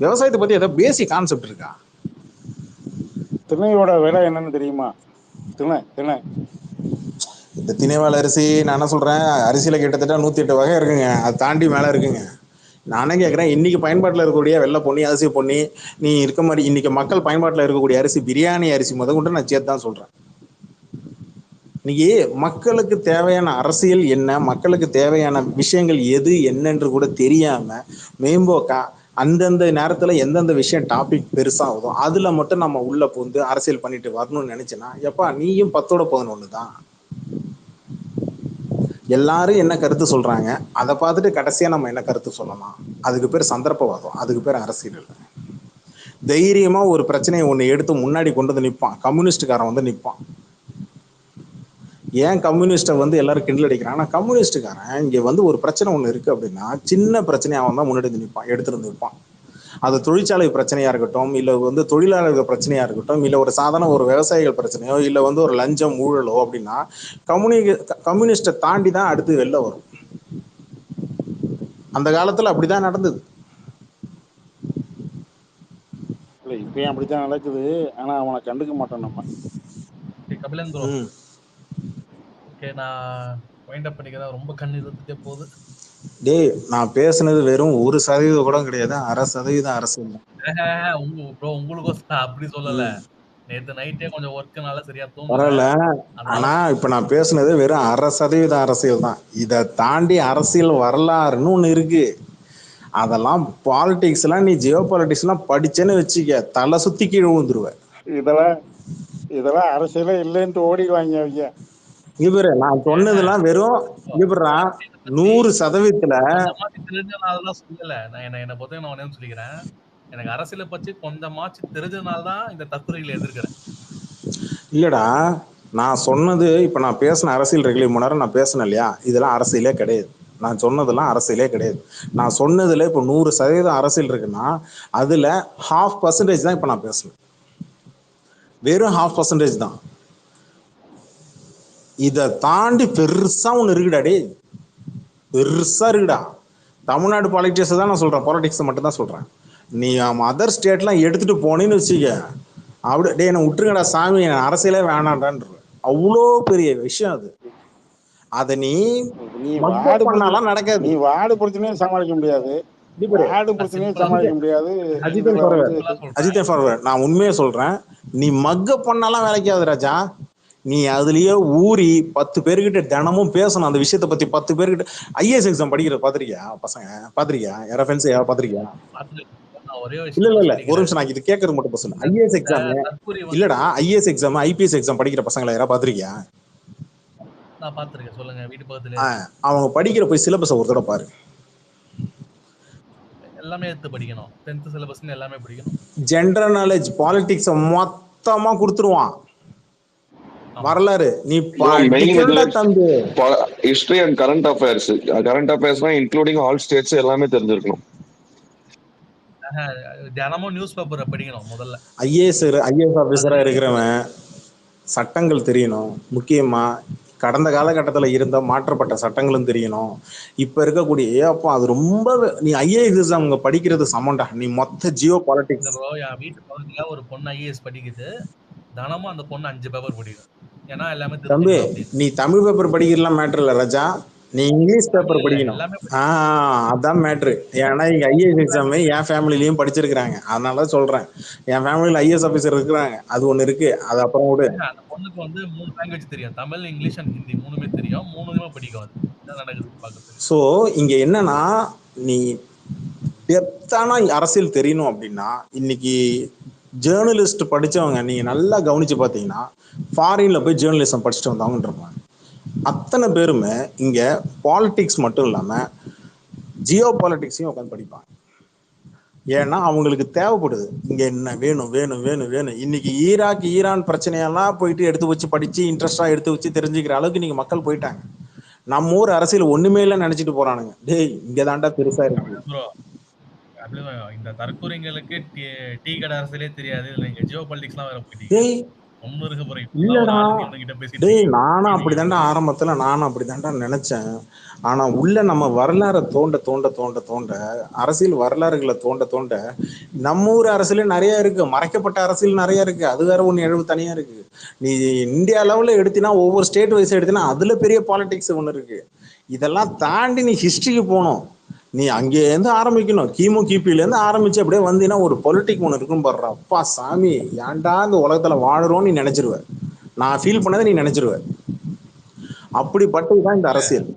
விவசாயத்தை பத்தி ஏதாவது பேசிக் கான்செப்ட் இருக்கா?
திணையோட விலை என்னன்னு தெரியுமா? திணை
இந்த திணைவால் அரிசி நான் என்ன சொல்றேன், அரிசியில கிட்டத்தட்ட 108 வகை இருக்குங்க, அதை தாண்டி மேல இருக்குங்க. நானே கேட்குறேன், இன்னைக்கு பயன்பாட்டில் இருக்கக்கூடிய வெள்ளை பொன்னி, அரிசி பொன்னி, நீ இருக்க மாதிரி இன்னைக்கு மக்கள் பயன்பாட்டில் இருக்கக்கூடிய அரிசி, பிரியாணி அரிசி கொண்டு நான் சேர்த்து தான் சொல்றேன். இன்னைக்கு மக்களுக்கு தேவையான அரசியல் என்ன, மக்களுக்கு தேவையான விஷயங்கள் எது என்னன்று கூட தெரியாம மேம்போக்கா அந்தந்த நேரத்துல எந்தெந்த விஷயம் டாபிக் பெருசாகுதோ அதுல மட்டும் நம்ம உள்ள புகுந்து அரசியல் பண்ணிட்டு வரணும்னு நினைச்சேன்னா, எப்பா நீயும் 10-11 தான். எல்லாரும் என்ன கருத்து சொல்றாங்க, அதை பார்த்துட்டு கடைசியா நம்ம என்ன கருத்து சொல்லலாம், அதுக்கு பேர் சந்தர்ப்பவாதம், அதுக்கு பேர் அரசியல் இல்லை. தைரியமா ஒரு பிரச்சனையை ஒண்ணு எடுத்து முன்னாடி கொண்டு வந்து நிற்பான், கம்யூனிஸ்டுக்காரன் வந்து நிற்பான். ஏன் கம்யூனிஸ்ட்டை வந்து எல்லாரும் கிண்டல் அடிக்கிறாங்கன்னா, கம்யூனிஸ்டுக்காரன் இங்க வந்து ஒரு பிரச்சனை ஒண்ணு இருக்கு அப்படின்னா சின்ன பிரச்சனையை அவன் தான் முன்னாடி வந்து நிற்பான், எடுத்துட்டு நிற்பான். அது தொழிற்சாலை பிரச்சனையா இருக்கட்டும், இல்ல வந்து தொழிலாளர்கள் பிரச்சனையா இருக்கட்டும், இல்ல ஒரு சாதாரண ஒரு விவசாயிகள் பிரச்சனையோ, இல்ல வந்து ஒரு லஞ்சம் ஊழலோ அப்படின்னா கம்யூனிஸ்டை தாண்டி தான் அடுத்து வெளில வரும். அந்த காலத்துல அப்படிதான் நடந்தது.
இல்லை இப்பயும் அப்படித்தான் நடக்குது. ஆனா அவனை கண்டுக்க மாட்டோம் நம்ம.
கபிலன் ப்ரோ, ஓகே நான் வைண்ட் அப் பண்ணிக்கிறேன், ரொம்ப கண் இருந்துட்டே போகுது.
டேய், நான் பேசுனது வெறும் 1% கூட கிடையாது, 1/2% அரசியல் தான்.
உங்களுக்கு அப்படி சொல்லல, நேத்து நைட்டே கொஞ்சம் ஒர்க்குனால சரியா
பரவாயில்ல.
தூங்கல.
ஆனா இப்ப நான் பேசுனது வெறும் 1/2% அரசியல் தான். இதை தாண்டி அரசியல் வரலாறுன்னு ஒண்ணு இருக்கு. அதெல்லாம் பாலிடிக்ஸ் எல்லாம், நீ ஜியோ பாலிடிக்ஸ் எல்லாம் படிச்சேன்னு வச்சுக்க, தலை சுத்தி கீழே விழுந்துருவ.
இதெல்லாம் அரசியலே இல்லைன்ட்டு ஓடிடுவாங்க அவங்க.
இவரு நான் சொன்னதெல்லாம் வெறும் இவரா 100%.
தெரிஞ்சனாலதான் சொல்லல. நான் என்ன பொறுத்த நான் ஒண்ணே சொல்லிக்கிறேன், எனக்கு அரசியலை பத்தி கொஞ்சமாச்சு தெரிஞ்சதுனால்தான் இந்த தற்கொலைகளை எதிர்க்கிறேன்.
இல்லடா, நான் சொன்னது இப்ப நான் பேசின அரசியல் ரெகுலர் மணி நேரம் நான் பேசினேன் இல்லையா, இதெல்லாம் அரசியலே கிடையாது. நான் சொன்னதெல்லாம் அரசியலே கிடையாது. நான் சொன்னதுல இப்ப 100% அரசியல் இருக்குன்னா அதுல 0.5% தான் இப்ப நான் பேசுனேன், வெறும் 0.5% தான். இதை தாண்டி பெருசா ஒண்ணு இருக்குடா, டே பெருசா இருக்குடா. தமிழ்நாடு பாலிடிக்ஸ் தான் நான் சொல்றேன், பாலிடிக்ஸ் மட்டும் தான் சொல்றேன். நீ அதர் ஸ்டேட்லாம் எடுத்துட்டு போனேன்னு வச்சுக்க, அப்படி டே என்ன விட்டுருங்கடா சாமி, அரசியலே வேணாண்டான்ற அவ்வளோ பெரிய விஷயம் அது. அதை நீ
வார்டு
பண்ணாலாம் நடக்காது.
நீ வார்டு பிரச்சனையும் சமாளிக்க முடியாது, வார்டு பிரச்சனையும் சமாளிக்க முடியாது.
அஜித்தன் ஃபார்வர்ட், நான் உண்மையை சொல்றேன், நீ மக்க பண்ணாலாம் வேலைக்காது ராஜா. நீ அதுலயே ஊறி 10 பேர்கிட்ட தினமும் பேசணும் அந்த விஷயத்தை பத்தி. 10 பேர்கிட்ட ஐஏஎஸ் எக்ஸாம் படிக்கிற பாத்திருக்கியா? பசங்க பாத்திருக்கியா? யாரா ஃப்ரெண்ட்ஸ் யாரா பாத்திருக்கியா? இல்ல ஒரு நிமிஷம், நான் இது கேட்கறது மட்டும் பசங்க. ஐஏஎஸ் எக்ஸாம் இல்லடா, ஐஏஎஸ் எக்ஸாம், ஐபிஎஸ் எக்ஸாம் படிக்கிற பசங்களை யாரா பாத்திருக்கியா?
நான் பாத்திருக்கேன், சொல்லுங்க. வீட்டு பக்கத்துல
அவங்க படிக்கிற போய் சிலபஸ் ஒரு தடவை பாரு.
எல்லாமே எடுத்து படிக்கணும், 10th சிலபஸ்னு எல்லாமே படிக்கணும்.
ஜெனரல் நாலேஜ், பாலிடிக்ஸ் மொத்தமா கொடுத்துருவான். வரலாறு நீ
தம்பி, history and current affairs, current அஃபேர்ஸ்னா இன்க்ளூடிங் ஆல் ஸ்டேட்ஸ் எல்லாமே தெரிஞ்சிருக்கணும்.
தினமும் நியூஸ் பேப்பரை படிக்கணும். முதல்ல
ஐஏஎஸ் ஆபீசரா இருக்கிறவன் சட்டங்கள் தெரியணும். முக்கியமா கடந்த காலகட்டத்தில் இருந்த மாற்றப்பட்ட சட்டங்களும் தெரியணும். இப்ப இருக்கக்கூடிய அப்போ அது ரொம்ப, நீ ஐஏஎஸ் எக்ஸாம் படிக்கிறது சமண்டா, நீ மொத்த ஜியோ பாலிடிக்ஸ்.
என் வீட்டு பக்கத்துல ஒரு பொண்ணு ஐஏஎஸ் படிக்குது, தினமும் அந்த பொண்ணு 5 பேப்பர் படிக்கும். ஏன்னா எல்லாமே
தம்பி, நீ தமிழ் பேப்பர் படிக்கலாம் மேட்டர் இல்ல ராஜா, நீ இங்கிலீஷ் பேப்பர் படிக்கணும். அதான் மேட்ரு. ஏன்னா இங்க ஐஏஎஸ் எக்ஸாம் என் ஃபேமிலிலயும் படிச்சிருக்கிறாங்க, அதனால சொல்றேன். என் ஃபேமிலியில ஐஏஎஸ் ஆபீசர் இருக்கிறாங்க, அது ஒண்ணு இருக்கு. அது அப்புறம் கூட
அந்த பொண்ணுக்கு வந்து 3 லாங்குவேஜ் தெரியும், தமிழ், இங்கிலீஷ் அண்ட் ஹிந்தி, 3மே தெரியும். 3மே படிக்கும். அது என்ன நடக்குது பாக்குறது.
சோ இங்க என்னன்னா, நீ டெப்தான அரசியல் தெரியணும் அப்படின்னா, இன்னைக்கு ஜேர்னலிஸ்ட் படிச்சவங்க நீங்க நல்லா கவனிச்சு பாத்தீங்கன்னா ஃபாரின்ல போய் ஜேர்னலிசம் படிச்சுட்டு வந்தவங்க இருப்பாங்க. அத்தனை பேருமே இங்க பாலிடிக்ஸ் மட்டும் இல்லாம ஜியோ பாலிட்டிக்ஸையும் உட்காந்து படிப்பாங்க. ஏன்னா அவங்களுக்கு தேவைப்படுது. இங்க என்ன வேணும் வேணும் வேணும் வேணும். இன்னைக்கு ஈரான் பிரச்சனையெல்லாம் போயிட்டு எடுத்து வச்சு படிச்சு இன்ட்ரெஸ்டா எடுத்து வச்சு தெரிஞ்சுக்கிற அளவுக்கு நீங்க மக்கள் போயிட்டாங்க. நம்ம ஊர் அரசியல் ஒண்ணுமே இல்லைன்னு நினைச்சிட்டு போறானுங்க. டேய் இங்கதான்டா பெருசா இருக்கு.
ப்ரோ இந்த தற்கூரிங்களுக்கு டீ கடை அரசியலே தெரியாது. இதுல நீங்க ஜியோ பாலிடிக்ஸ்லாம் வேற போயிட்டீங்க.
டேய்
ஒண்ணு இருக்க போறீங்க.
இல்லடா
கிட்ட பேசிட்டு
டேய்
இருக்கீங்க.
நானும் அப்படிதான்டா ஆரம்பத்துல நினைச்சேன். ஆனா உள்ள நம்ம வரலாறை தோண்ட தோண்ட தோண்ட தோண்ட அரசியல் வரலாறுகளை தோண்ட தோண்ட நம்ம ஊர் அரசியல் நிறைய இருக்கு, மறைக்கப்பட்ட அரசியல் நிறைய இருக்கு. அது வேற ஒண்ணு எழுவு தனியா இருக்கு. நீ இந்தியா லெவல்ல எடுத்தினா ஒவ்வொரு ஸ்டேட் வைஸ் எடுத்தினா அதுல பெரிய பாலிடிக்ஸ் ஒண்ணு இருக்கு. இதெல்லாம் தாண்டி நீ ஹிஸ்டரிக்கு போகணும். நீ அங்கேருந்து ஆரம்பிக்கணும். கிபில இருந்து ஆரம்பிச்சு அப்படியே வந்தீங்கன்னா ஒரு பொலிட்டிக் ஒன்று இருக்கும் பாடுறா. அப்பா சாமி ஏன்டா இந்த உலகத்துல வாழுறோம்னு நீ நினைச்சிருவ. நான் ஃபீல் பண்ணதை நீ நினைச்சிருவ. அப்படிப்பட்டதுதான் இந்த அரசியல்.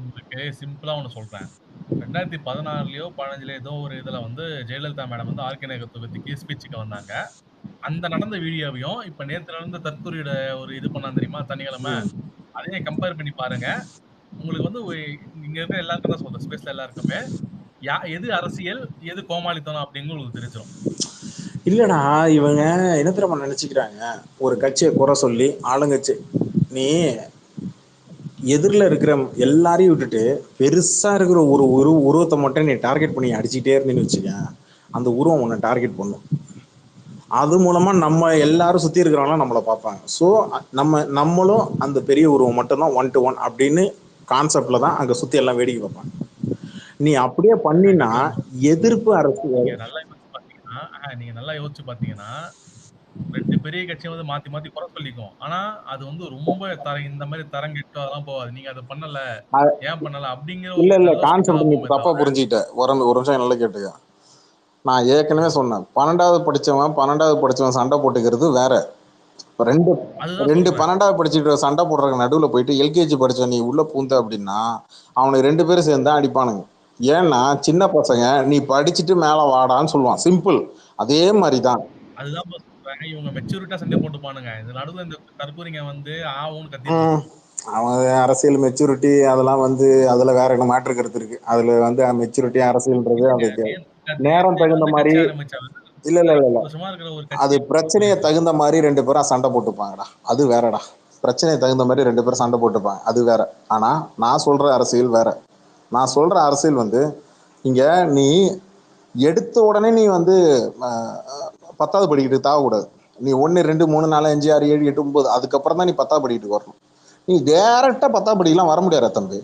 உங்களுக்கு சிம்பிளா ஒண்ணு சொல்றேன். 2016லயோ 15லயோ ஏதோ ஒரு இதுல வந்து ஜெயலலிதா மேடம் வந்து ஆர்கே நகர் தொகுதிக்கு ஸ்பீச்சுக்கு வந்தாங்க. அந்த நடந்த வீடியோவையும் இப்ப நேத்து நடந்த தற்கூரியோட ஒரு இது பண்ணா தெரியுமா சனிக்கிழமை, அதையும் கம்பேர் பண்ணி பாருங்க. உங்களுக்கு வந்து இங்க இருக்க எல்லாருக்கும் தான் சொல்றேன், ஸ்பேஸ்ல எல்லாருக்குமே எது அரசியல் எது கோமாளித்தனம் அப்படின்னு உங்களுக்கு தெரிஞ்சிடும்.
இல்லடா இவங்க என்ன தெரியுமா நினைச்சுக்கிறாங்க, ஒரு கட்சியை குறை சொல்லி ஆளுங்கட்சி நீ எதிரில் இருக்கிற எல்லாரையும் விட்டுட்டு பெருசா இருக்கிற ஒரு உருவத்தை மட்டும் நீ டார்கெட் பண்ணி அடிச்சுட்டே இருந்தேன்னு வச்சுக்க, அந்த உருவம் உன்னை டார்கெட் பண்ணும். அது மூலமா நம்ம எல்லாரும் சுத்தி இருக்கிறவங்களாம் நம்மளை பார்ப்பாங்க. ஸோ நம்மளும் அந்த பெரிய உருவம் மட்டும்தான் 1 to 1 அப்படின்னு கான்செப்ட்ல தான் அங்க சுத்தி எல்லாம் வேடிக்கை பார்ப்பாங்க. நீ அப்படியே பண்ணினா எதிர்ப்பு அரசியல்.
நீங்க நல்லா யோசிச்சு பாத்தீங்கன்னா 2 பெரிய கட்சியும் வந்து மாத்தி மாத்தி குறை சொல்லிக்கும். ஆனா அது வந்து ரொம்ப இந்த மாதிரி தரங்கெட்டு அதெல்லாம் போகாது. நீங்க அதை பண்ணல, ஏன் பண்ணல அப்படிங்கிற
இல்ல கான்செப்ட் நீ தப்பா புரிஞ்சுக்கிட்ட. ஒரு நிமிஷம் நல்லா கேட்டுக்க. நான் ஏற்கனவே சொன்னேன், 12வது படிச்சவன் சண்டை போட்டுக்கிறது வேற. ரெண்டு 12வது படிச்சுட்டு சண்டை போடுற நடுவுல போயிட்டு எல்கேஜி படிச்ச நீ உள்ள பூந்த அப்படின்னா அவனுக்கு 2 பேரும் சேர்ந்து தான் அடிப்பானுங்க. ஏன்னா சின்ன பசங்க நீ படிச்சுட்டு மேல வாடான்னு சொல்லுவான். சிம்பிள். அதே மாதிரிதான்
அதுதான் இவங்க மெச்சூரிட்டா சண்டை போட்டுப்பானுங்க. இந்த நடுவுல இந்த தற்கூரிங்க வந்து கத்தி
அவன் அரசியல் மெச்சூரிட்டி அதெல்லாம் வந்து அதுல வேற என்ன மாற்று கருத்து இருக்கு. அதுல வந்து மெச்சூரிட்டி அரசியல்ன்றது அதுக்கு நேரம் தகுந்த மாதிரி இல்ல அது பிரச்சனையை தகுந்த மாதிரி 2 பேரும் சண்டை போட்டுப்பாங்கடா. அது வேறடா. பிரச்சனையை தகுந்த மாதிரி 2 பேரும் சண்டை போட்டுப்பாங்க, அது வேற. ஆனா நான் சொல்ற அரசியல் வேற. நான் சொல்ற அரசியல் வந்து இங்க நீ எடுத்த உடனே நீ வந்து 10வது படிக்கிட்டு தாவக்கூடாது. நீ 1 2 3 4 5 6 7 8 9 அதுக்கப்புறம் தான் நீ 10வது படிக்கிட்டு வரணும். நீ டைரக்டா 10வது படிக்கலாம் வர முடியாது தம்பி.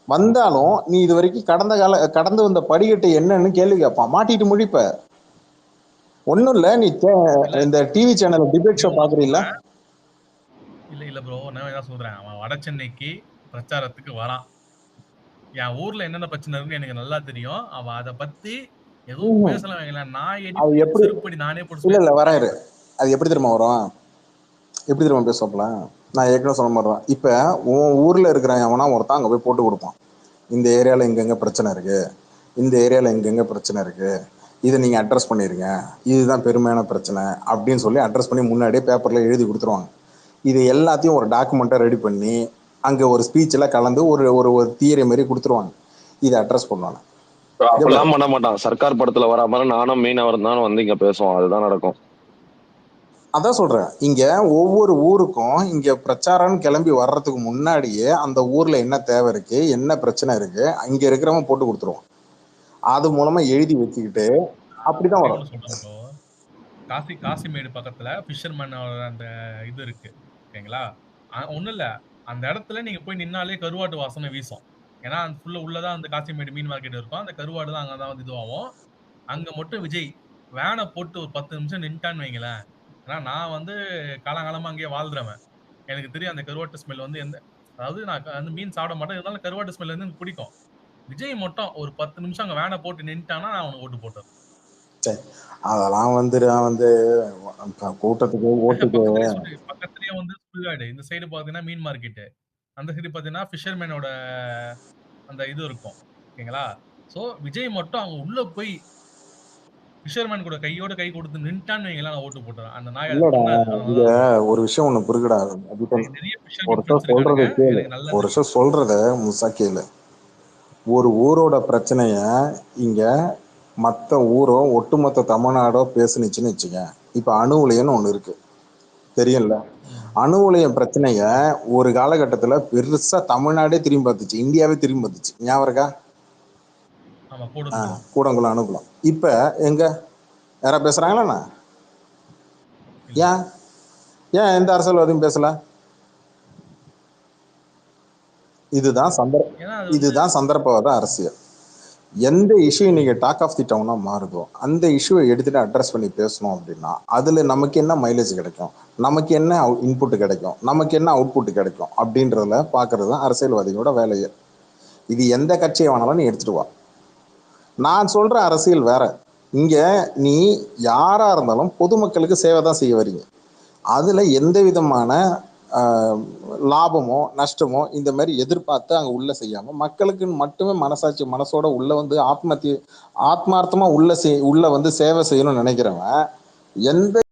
வந்தாலும் நீ இது வரைக்கும் கடந்து வந்த படிக்கட்டு என்னன்னு கேள்வி கேட்பான், மாட்டிட்டு முழிப்ப. ஒண்ணும் இல்ல, நீ இந்த டிவி சேனல் டிபேட் ஷோ பாக்குறீங்களா?
இல்ல ப்ரோ, நான் என்ன சொல்றேன், அவன் வட சென்னைக்கு பிரச்சாரத்துக்கு வரான். என் ஊர்ல என்னென்ன பிரச்சனை இருக்குன்னு எனக்கு நல்லா தெரியும். அவன் அதை பத்தி எதுவும் பேசலாம் வைங்களேன். நான் எப்படி நானே போட்டு
இல்ல வராரு. அது எப்படி தெரியுமா வரும், எப்படி தெரியுமா பேசுவாப்ல? நான் ஏற்கனவே சொன்ன மாதிரி தான். இப்ப உன் ஊர்ல இருக்கிற எவனா ஒருத்தான் அங்க போய் போட்டு கொடுப்பான், இந்த ஏரியால எங்கெங்க பிரச்சனை இருக்கு, இந்த ஏரியால எங்கெங்க பிரச்சனை இருக்கு, இதை நீங்க அட்ரஸ் பண்ணிருங்க, இதுதான் பெருமையான பிரச்சனை அப்படின்னு சொல்லி அட்ரஸ் பண்ணி முன்னாடியே பேப்பர்ல எழுதி கொடுத்துருவாங்க. இது எல்லாத்தையும் ஒரு டாக்குமெண்ட்டை ரெடி பண்ணி அங்க ஒரு ஸ்பீச்ல கலந்து ஒரு ஒரு தியரி மாதிரி கொடுத்துருவாங்க. இதை அட்ரஸ் பண்ணுவாங்க.
அப்பெல்லாம் பண்ண மாட்டான். சர்க்கார் படத்துல வர மாதிரி நானும் மீனவர் தான் வந்து இங்க பேசுவோம், அதுதான் நடக்கும்.
அதான் சொல்றேன், இங்க ஒவ்வொரு ஊருக்கும் இங்க பிரச்சாரம் கிளம்பி வர்றதுக்கு முன்னாடியே அந்த ஊர்ல என்ன தேவை இருக்கு, என்ன பிரச்சனை இருக்கு, அங்க இருக்கிறவங்க போட்டு கொடுத்துருவோம். அது மூலமா எழுதி வச்சுக்கிட்டு அப்படிதான் வரும்.
காசிமேடு பக்கத்துல ஃபிஷர்மேன் அந்த இது இருக்கு ஓகேங்களா. ஒண்ணும் இல்ல, அந்த இடத்துல நீங்க போய் நின்னாலே கருவாட்டு வாசனை வீசும். ஏன்னா அந்த ஃபுல்லா உள்ளதான் அந்த காசிமேடு மீன் மார்க்கெட் இருக்கும். அந்த கருவாடு தான் அங்கதான் வந்து இதுவாகும். அங்க மட்டும் விஜய் வேனை போட்டு ஒரு 10 நிமிஷம் நின்ட்டான்னு வைங்களேன். ஏன்னா நான் வந்து காலங்காலமா அங்கேயே வாழ்றவன், எனக்கு தெரியும் அந்த கருவாட்டு ஸ்மெல் வந்து அதாவது நான் வந்து மீன் சாப்பிட மாட்டேன், இருந்தாலும் கருவாட்டு ஸ்மெல் வந்து எனக்கு பிடிக்கும். விஜய் மட்டும் ஒரு 10 நிமிஷம் அங்க வேனை போட்டு நின்ட்டானா நான் அவனுக்கு ஓட்டு போட்டேன்.
அதெல்லாம் வந்து கூட்டத்துக்கு ஓட்டுக்கு
பக்கத்துலயே வந்து சுடுகாடு, இந்த சைடு பாத்தீங்கன்னா மீன் மார்க்கெட், அந்த சைடு பாத்தீங்கன்னா ஃபிஷர்மேனோட அந்த இது இருக்கும் ஓகேங்களா. சோ விஜய் மட்டும் அவங்க உள்ள போய் ஃபிஷர்மேன் கூட கையோட கை கொடுத்து நின்ட்டான்னு வைங்களேன், நான் ஓட்டு போட்டேன். அந்த நாய்
இங்க ஒரு விஷயம் ஒண்ணு புரியுடா. ஒரு விஷயம் சொல்றத கேளு, ஒரு விஷயம் சொல்றத முழுசா கேளு. ஒரு ஊரோட பிரச்சனைய இங்க மற்ற ஊரோ ஒட்டுமொத்த தமிழ்நாடோ பேசுனுச்சுன்னு வச்சுங்க. இப்ப அணு உலையம்னு ஒண்ணு இருக்கு, தெரியும்ல? அணு உலையம் பிரச்சனைய ஒரு காலகட்டத்துல பெருசா தமிழ்நாடே திரும்பி பார்த்துச்சு, இந்தியாவே திரும்பி பார்த்துச்சு. ஞாபகம் இருக்கா?
ஆமா, கூடங்குளம்.
கூடங்குளம் அணுகுலம். இப்ப எங்க யாரா பேசுறாங்களா?
இல்ல.
ஏன் ஏன் எந்த அரசியல்வாதியும் பேசல? இதுதான்
ஏன்னா அது வந்து
இதுதான் சந்தர்ப்பவாத அரசியல். எந்த இஷ்யூ நீங்க டாக் ஆஃப் தி டவுனா மாறுதோ அந்த இஷ்யூவை எடுத்துட்டு அட்ரஸ் பண்ணி பேசணும் அப்படின்னா அதுல நமக்கு என்ன மைலேஜ் கிடைக்கும், நமக்கு என்ன இன்புட் கிடைக்கும், நமக்கு என்ன அவுட்புட் கிடைக்கும் அப்படின்றதுல பாக்குறது தான் அரசியல்வாதிகளோட வேலையை. இது எந்த கட்சியை வேணாலும் நீ எடுத்துட்டு வா. நான் சொல்ற அரசியல் வேற. இங்க நீ யாரா இருந்தாலும் பொதுமக்களுக்கு சேவை தான் செய்ய வரீங்க. அதுல எந்த விதமான லாபமோ நஷ்டமோ இந்த மாதிரி எதிர்பார்த்து அங்க உள்ள செய்யாம மக்களுக்கு மட்டுமே மனசாட்சி மனசோட உள்ள வந்து ஆத்மார்த்தமா உள்ள வந்து சேவை செய்யணும்னு நினைக்கிறவன் எந்த